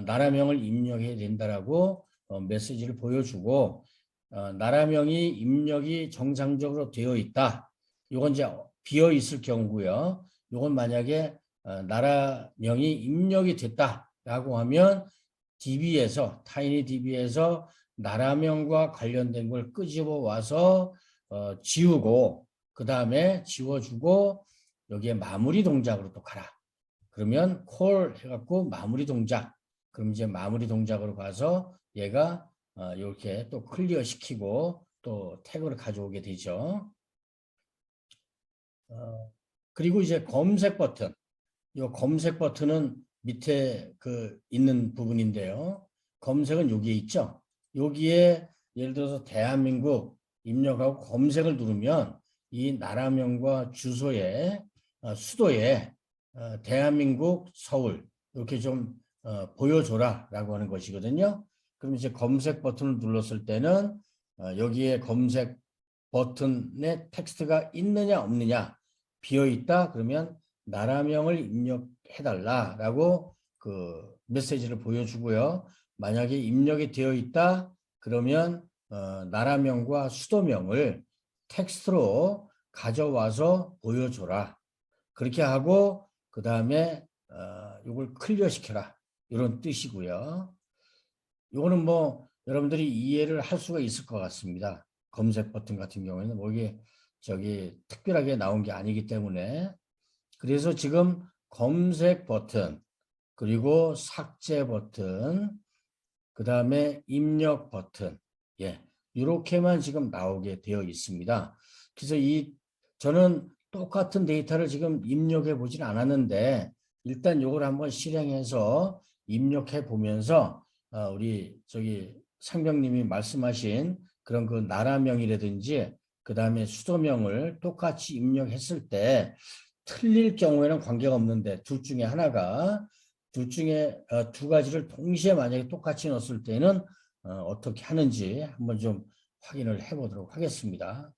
나라명을 입력해야 된다라고 메시지를 보여주고 나라명이 입력이 정상적으로 되어 있다. 이건 이제 비어 있을 경우고요. 이건 만약에 나라명이 입력이 됐다라고 하면 DB에서 타이니DB에서 나라명과 관련된 걸 끄집어 와서 지우고 그 다음에 지워주고 여기에 마무리 동작으로 또 가라. 그러면 콜 해갖고 마무리 동작. 그럼 이제 마무리 동작으로 가서 얘가 이렇게 또 클리어 시키고 또 태그를 가져오게 되죠. 그리고 이제 검색 버튼. 이 검색 버튼은 밑에 그 있는 부분인데요. 검색은 여기에 있죠. 여기에 예를 들어서 대한민국 입력하고 검색을 누르면 이 나라명과 주소에 수도에 대한민국 서울 이렇게 좀 보여줘라 라고 하는 것이거든요. 그럼 이제 검색 버튼을 눌렀을 때는 여기에 검색 버튼에 텍스트가 있느냐 없느냐 비어 있다 그러면 나라명을 입력해달라라고 그 메시지를 보여주고요. 만약에 입력이 되어 있다 그러면 나라명과 수도명을 텍스트로 가져와서 보여줘라. 그렇게 하고 그 다음에 이걸 클리어 시켜라. 이런 뜻이고요. 이거는 뭐 여러분들이 이해를 할 수가 있을 것 같습니다. 검색 버튼 같은 경우에는 뭐 이게 저기 특별하게 나온 게 아니기 때문에 그래서 지금 검색 버튼 그리고 삭제 버튼 그 다음에 입력 버튼 예 이렇게만 지금 나오게 되어 있습니다. 그래서 저는 똑같은 데이터를 지금 입력해 보진 않았는데 일단 이걸 한번 실행해서 입력해 보면서 우리 저기 상병님이 말씀하신 그런 그 나라명이라든지 그 다음에 수도명을 똑같이 입력했을 때 틀릴 경우에는 관계가 없는데 둘 중에 두 가지를 동시에 만약에 똑같이 넣었을 때는 어떻게 하는지 한번 좀 확인을 해 보도록 하겠습니다.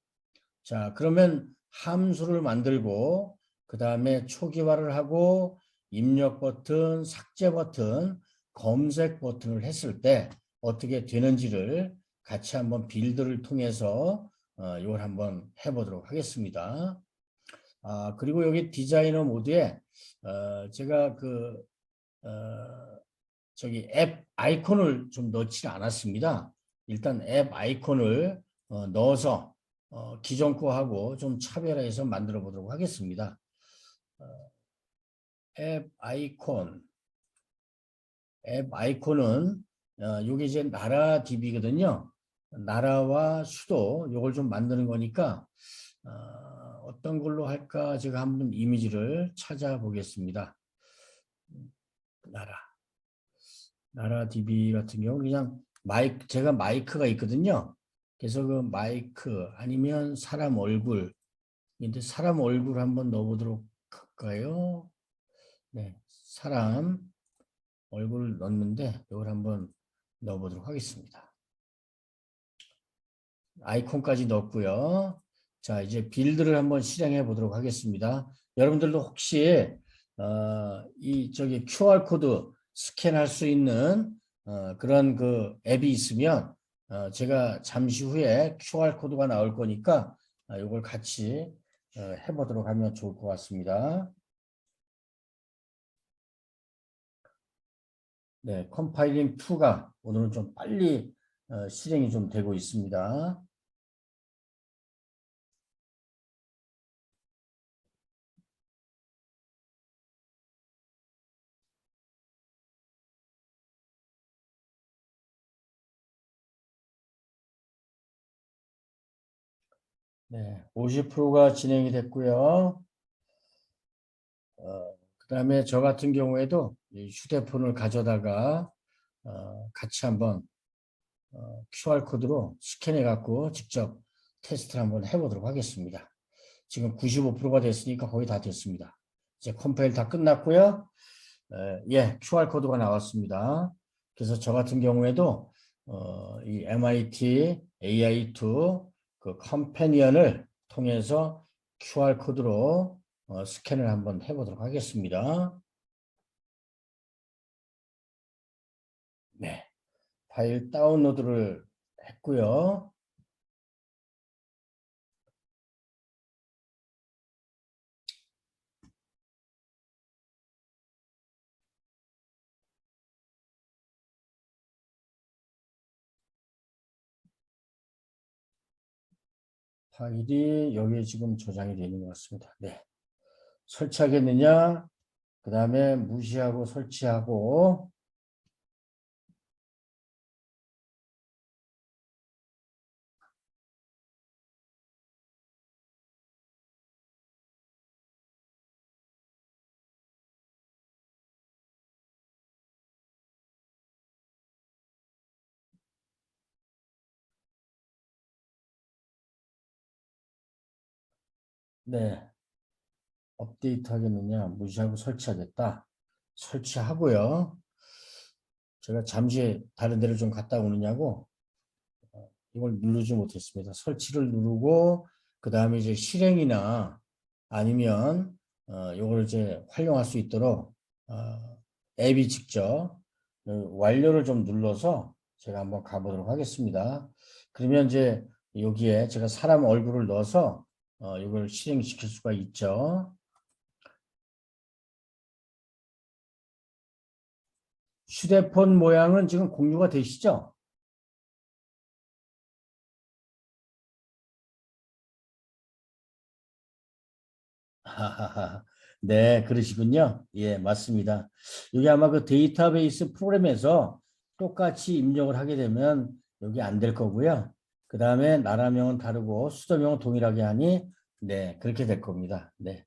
자, 그러면 함수를 만들고 그 다음에 초기화를 하고 입력 버튼, 삭제 버튼, 검색 버튼을 했을 때 어떻게 되는지를 같이 한번 빌드를 통해서 이걸 한번 해보도록 하겠습니다. 그리고 여기 디자이너 모드에 제가 그 저기 앱 아이콘을 좀 넣지 않았습니다. 일단 앱 아이콘을 넣어서 기존 거하고 좀 차별화해서 만들어 보도록 하겠습니다. 앱 아이콘은 이게 이제 나라 DB거든요. 나라와 수도 이걸 좀 만드는 거니까 어떤 걸로 할까 제가 한번 이미지를 찾아보겠습니다. 나라 DB 같은 경우 그냥 제가 마이크가 있거든요. 그래서 그 마이크 아니면 사람 얼굴 근데 사람 얼굴 한번 넣어보도록 할까요? 네, 사람 얼굴을 넣는데 이걸 한번 넣어보도록 하겠습니다. 아이콘까지 넣었고요. 자, 이제 빌드를 한번 실행해 보도록 하겠습니다. 여러분들도 혹시 이 저기 QR 코드 스캔할 수 있는 그런 그 앱이 있으면 제가 잠시 후에 QR 코드가 나올 거니까 이걸 같이 해보도록 하면 좋을 것 같습니다. 네, 컴파일링 2가 오늘은 좀 빨리 실행이 좀 되고 있습니다. 네, 50%가 진행이 됐고요. 그다음에 저 같은 경우에도 이 휴대폰을 가져다가 같이 한번 QR코드로 스캔해 갖고 직접 테스트를 한번 해보도록 하겠습니다. 지금 95%가 됐으니까 거의 다 됐습니다. 이제 컴파일 다 끝났고요. 예, QR코드가 나왔습니다. 그래서 저 같은 경우에도 이 MIT AI2 그 컴패니언을 통해서 QR코드로 스캔을 한번 해보도록 하겠습니다. 네, 파일 다운로드를 했고요. 파일이 여기 지금 저장이 되어 있는 것 같습니다. 네, 설치하겠느냐? 그 다음에 무시하고 설치하고 네, 업데이트 하겠느냐? 무시하고 설치하겠다. 설치하고요. 제가 잠시 다른 데를 좀 갔다 오느냐고 이걸 누르지 못했습니다. 설치를 누르고 그 다음에 이제 실행이나 아니면 이걸 이제 활용할 수 있도록 앱이 직접 완료를 좀 눌러서 제가 한번 가보도록 하겠습니다. 그러면 이제 여기에 제가 사람 얼굴을 넣어서 이걸 실행시킬 수가 있죠. 휴대폰 모양은 지금 공유가 되시죠? 하하하. 네, 그러시군요. 예, 맞습니다. 여기 아마 그 데이터베이스 프로그램에서 똑같이 입력을 하게 되면 여기 안 될 거고요. 그 다음에 나라명은 다르고 수도명은 동일하게 하니 네, 그렇게 될 겁니다. 네.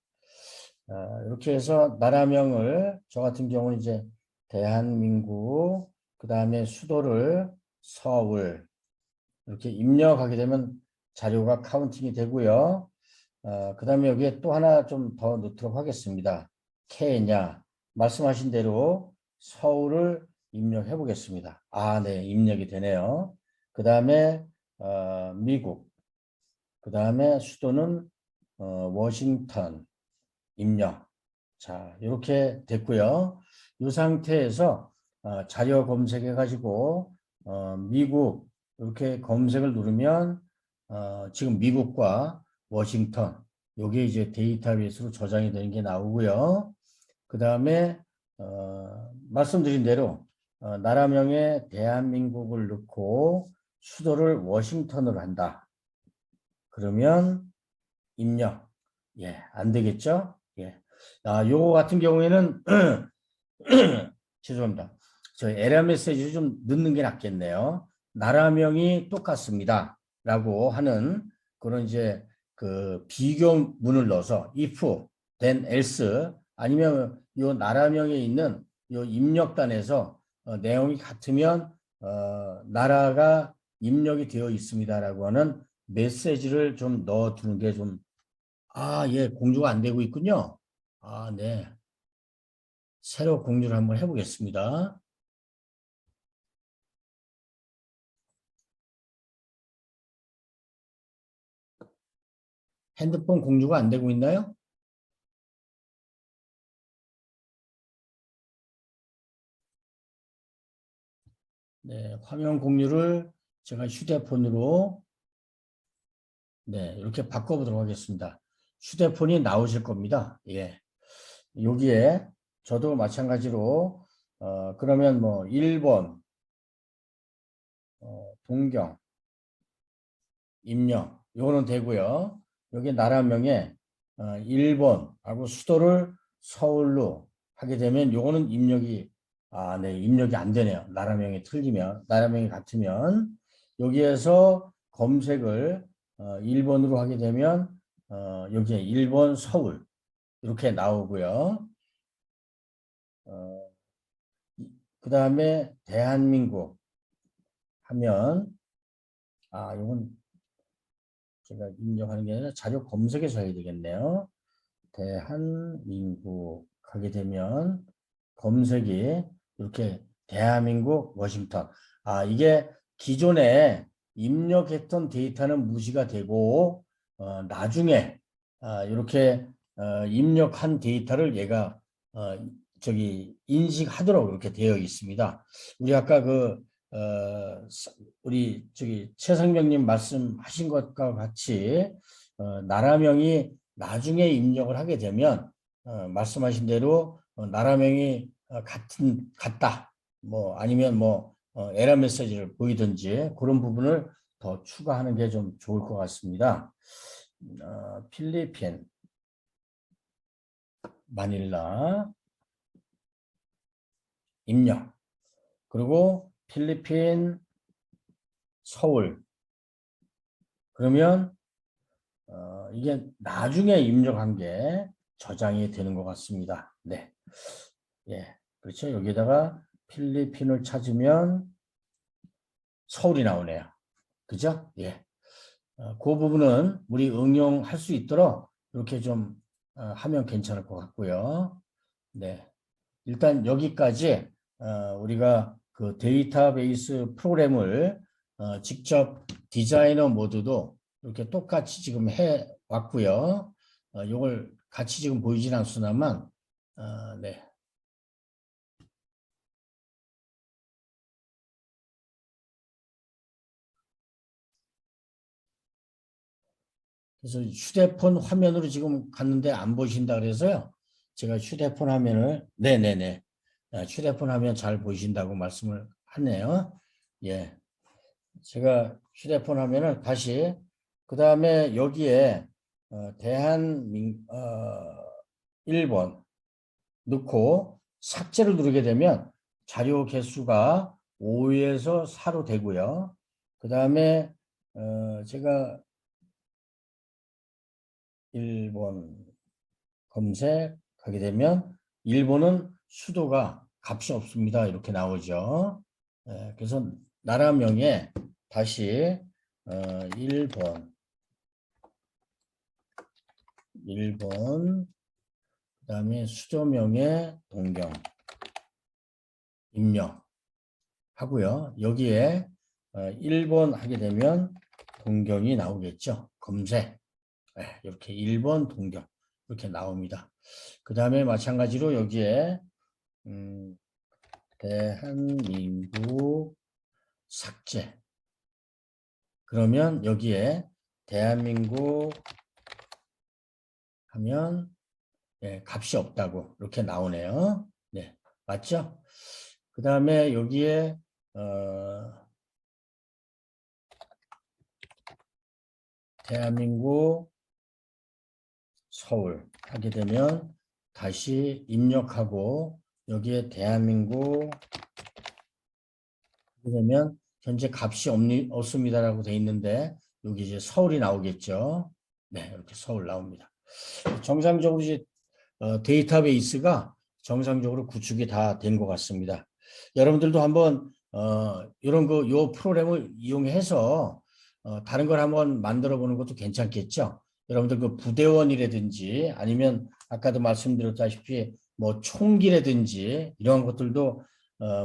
이렇게 해서 나라명을 저 같은 경우는 이제 대한민국, 그 다음에 수도를 서울 이렇게 입력하게 되면 자료가 카운팅이 되고요. 그 다음에 여기에 또 하나 좀 더 넣도록 하겠습니다. 케냐 말씀하신 대로 서울을 입력해 보겠습니다. 아, 네, 입력이 되네요. 그 다음에 미국, 그 다음에 수도는 워싱턴 입력. 자, 이렇게 됐고요. 이 상태에서 자료 검색해 가지고 미국 이렇게 검색을 누르면 지금 미국과 워싱턴 요게 이제 데이터베이스로 저장이 되는 게 나오고요. 그 다음에 말씀드린 대로 나라명에 대한민국을 넣고 수도를 워싱턴으로 한다. 그러면 입력. 예, 안 되겠죠? 예. 요거 같은 경우에는 죄송합니다. 저 에러 메시지를 좀 넣는 게 낫겠네요. 나라명이 똑같습니다. 라고 하는 그런 이제 그 비교문을 넣어서 if, then else 아니면 요 나라명에 있는 요 입력단에서 내용이 같으면 나라가 입력이 되어 있습니다라고 하는 메시지를 좀 넣어두는 게 좀, 예, 공유가 안 되고 있군요. 네. 새로 공유를 한번 해보겠습니다. 핸드폰 공유가 안 되고 있나요? 네, 화면 공유를 제가 휴대폰으로 네, 이렇게 바꿔보도록 하겠습니다. 휴대폰이 나오실 겁니다. 예. 여기에 저도 마찬가지로 그러면 뭐 일본 동경 입력 요거는 되고요. 여기 나라명에 일본하고 수도를 서울로 하게 되면 요거는 입력이 네, 입력이 안 되네요. 나라명이 틀리면 나라명이 같으면 여기에서 검색을 1번으로 하게 되면 여기에 1번 서울 이렇게 나오고요. 그 다음에 대한민국 하면 이건 제가 입력하는 게 아니라 자료 검색에서 해야 되겠네요. 대한민국 하게 되면 검색이 이렇게 대한민국 워싱턴. 이게 기존에 입력했던 데이터는 무시가 되고 나중에 이렇게 입력한 데이터를 얘가 인식하도록 이렇게 되어 있습니다. 우리 아까 우리 최성명님 말씀하신 것과 같이 나라명이 나중에 입력을 하게 되면 말씀하신 대로 나라명이 같다 뭐 아니면 에러 메시지를 보이든지 그런 부분을 더 추가하는 게 좀 좋을 것 같습니다. 필리핀 마닐라 입력 그리고 필리핀 서울 그러면 이게 나중에 입력한 게 저장이 되는 것 같습니다. 네. 예. 그렇죠. 여기다가 필리핀을 찾으면 서울이 나오네요. 그죠? 예. 그 부분은 우리 응용할 수 있도록 이렇게 좀 하면 괜찮을 것 같고요. 네. 일단 여기까지 우리가 그 데이터베이스 프로그램을 직접 디자이너 모드도 이렇게 똑같이 지금 해 왔고요. 이걸 같이 지금 보이진 않습니다만, 네. 그래서 휴대폰 화면으로 지금 갔는데 안 보신다 그래서요. 제가 휴대폰 화면을, 네네네. 휴대폰 화면 잘 보이신다고 말씀을 하네요. 예. 제가 휴대폰 화면을 다시 그 다음에 여기에 대한민 1번 넣고 삭제를 누르게 되면 자료 개수가 5에서 4로 되고요. 그 다음에 제가 1번 검색하게 되면 1번은 수도가 값이 없습니다. 이렇게 나오죠. 그래서 나라명에 다시 1번 그 다음에 수도명의 동경 입력하고요. 여기에 1번 하게 되면 동경이 나오겠죠. 검색 이렇게 1번 동경 이렇게 나옵니다. 그 다음에 마찬가지로 여기에 대한민국 삭제 그러면 여기에 대한민국 하면 값이 없다고 이렇게 나오네요. 네, 맞죠? 그 다음에 여기에 대한민국 서울 하게 되면 다시 입력하고 여기에 대한민국 하게 되면 현재 값이 없습니다라고 되어 있는데 여기 이제 서울이 나오겠죠. 네, 이렇게 서울 나옵니다. 정상적으로 이제 데이터베이스가 정상적으로 구축이 다 된 것 같습니다. 여러분들도 한번 이런 요 프로그램을 이용해서 다른 걸 한번 만들어 보는 것도 괜찮겠죠. 여러분들 그 부대원이라든지 아니면 아까도 말씀드렸다시피 뭐 총기라든지 이런 것들도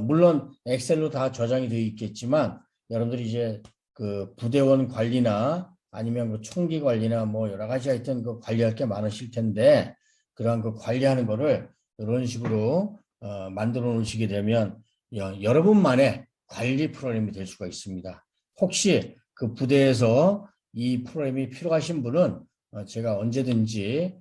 물론 엑셀로 다 저장이 되어 있겠지만 여러분들이 이제 그 부대원 관리나 아니면 그 총기 관리나 뭐 여러 가지 하여튼 그 관리할 게 많으실 텐데 그러한 그 관리하는 거를 이런 식으로 만들어 놓으시게 되면 여러분만의 관리 프로그램이 될 수가 있습니다. 혹시 그 부대에서 이 프로그램이 필요하신 분은 제가 언제든지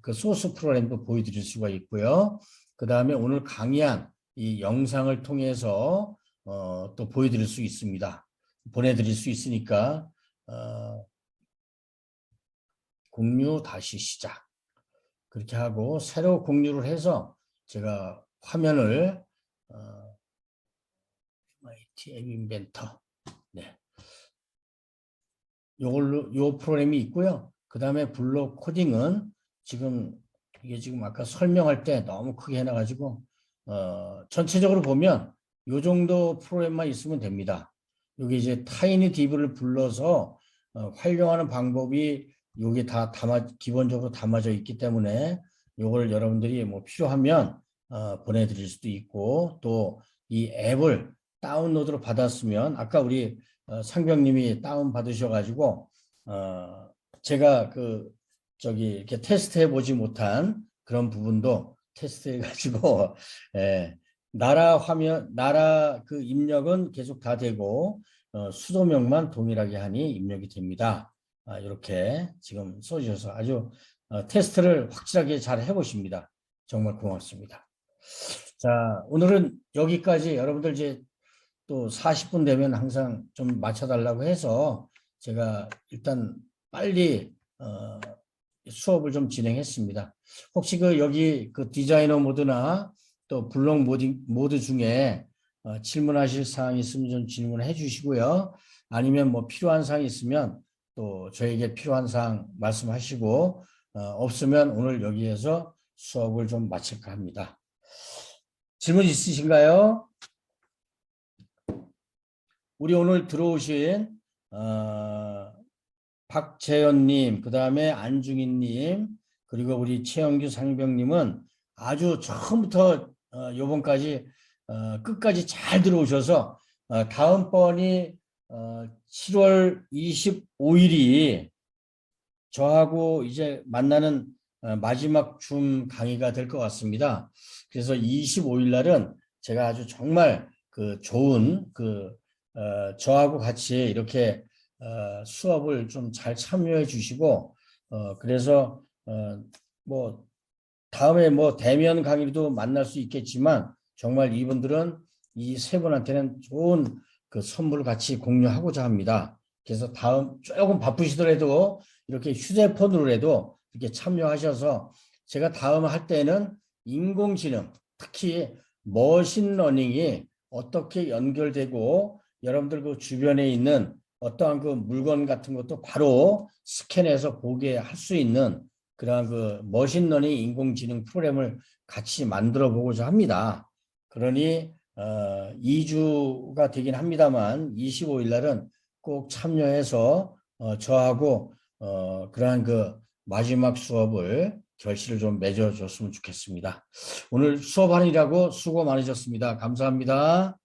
그 소스 프로그램도 보여드릴 수가 있고요. 그 다음에 오늘 강의한 이 영상을 통해서 또 보여드릴 수 있습니다. 보내드릴 수 있으니까 공유 다시 시작 그렇게 하고 새로 공유를 해서 제가 화면을 MIT 앱 인벤터 네. 요 프로그램이 있고요. 그 다음에 블록 코딩은 지금 이게 지금 아까 설명할 때 너무 크게 해놔가지고 전체적으로 보면 요 정도 프로그램만 있으면 됩니다. 여기 이제 타이니 디브를 불러서 활용하는 방법이 여기 다 기본적으로 담아져 있기 때문에 요걸 여러분들이 뭐 필요하면 보내드릴 수도 있고 또 이 앱을 다운로드로 받았으면 아까 우리 상병님이 다운 받으셔가지고 제가 이렇게 테스트해 보지 못한 그런 부분도 테스트해 가지고 나라 그 입력은 계속 다 되고 수도명만 동일하게 하니 입력이 됩니다. 이렇게 지금 써주셔서 아주 테스트를 확실하게 잘 해보십니다. 정말 고맙습니다. 자, 오늘은 여기까지. 여러분들 이제 또 40분 되면 항상 좀 맞춰달라고 해서 제가 일단 빨리 수업을 좀 진행했습니다. 혹시 여기 디자이너 모드나 또 블록 모드 중에 질문하실 사항이 있으면 좀 질문해 주시고요. 아니면 뭐 필요한 사항이 있으면 또 저에게 필요한 사항 말씀하시고 없으면 오늘 여기에서 수업을 좀 마칠까 합니다. 질문 있으신가요? 우리 오늘 들어오신 박재현님, 그 다음에 안중인님, 그리고 우리 최영규 상병님은 아주 처음부터 요번까지 끝까지 잘 들어오셔서 다음번이 7월 25일이 저하고 이제 만나는 마지막 줌 강의가 될 것 같습니다. 그래서 25일 날은 제가 아주 정말 좋은 저하고 같이 이렇게 수업을 좀 잘 참여해 주시고 그래서 뭐 다음에 뭐 대면 강의도 만날 수 있겠지만 정말 이분들은 이 세 분한테는 좋은 선물을 같이 공유하고자 합니다. 그래서 다음 조금 바쁘시더라도 이렇게 휴대폰으로라도 이렇게 참여하셔서 제가 다음 할 때는 인공지능 특히 머신러닝이 어떻게 연결되고 여러분들 주변에 있는 어떠한 물건 같은 것도 바로 스캔해서 보게 할 수 있는 그러한 머신러닝 인공지능 프로그램을 같이 만들어 보고자 합니다. 그러니 2주가 되긴 합니다만 25일 날은 꼭 참여해서 저하고 그러한 마지막 수업을 결실을 좀 맺어줬으면 좋겠습니다. 오늘 수업하느라고 수고 많으셨습니다. 감사합니다.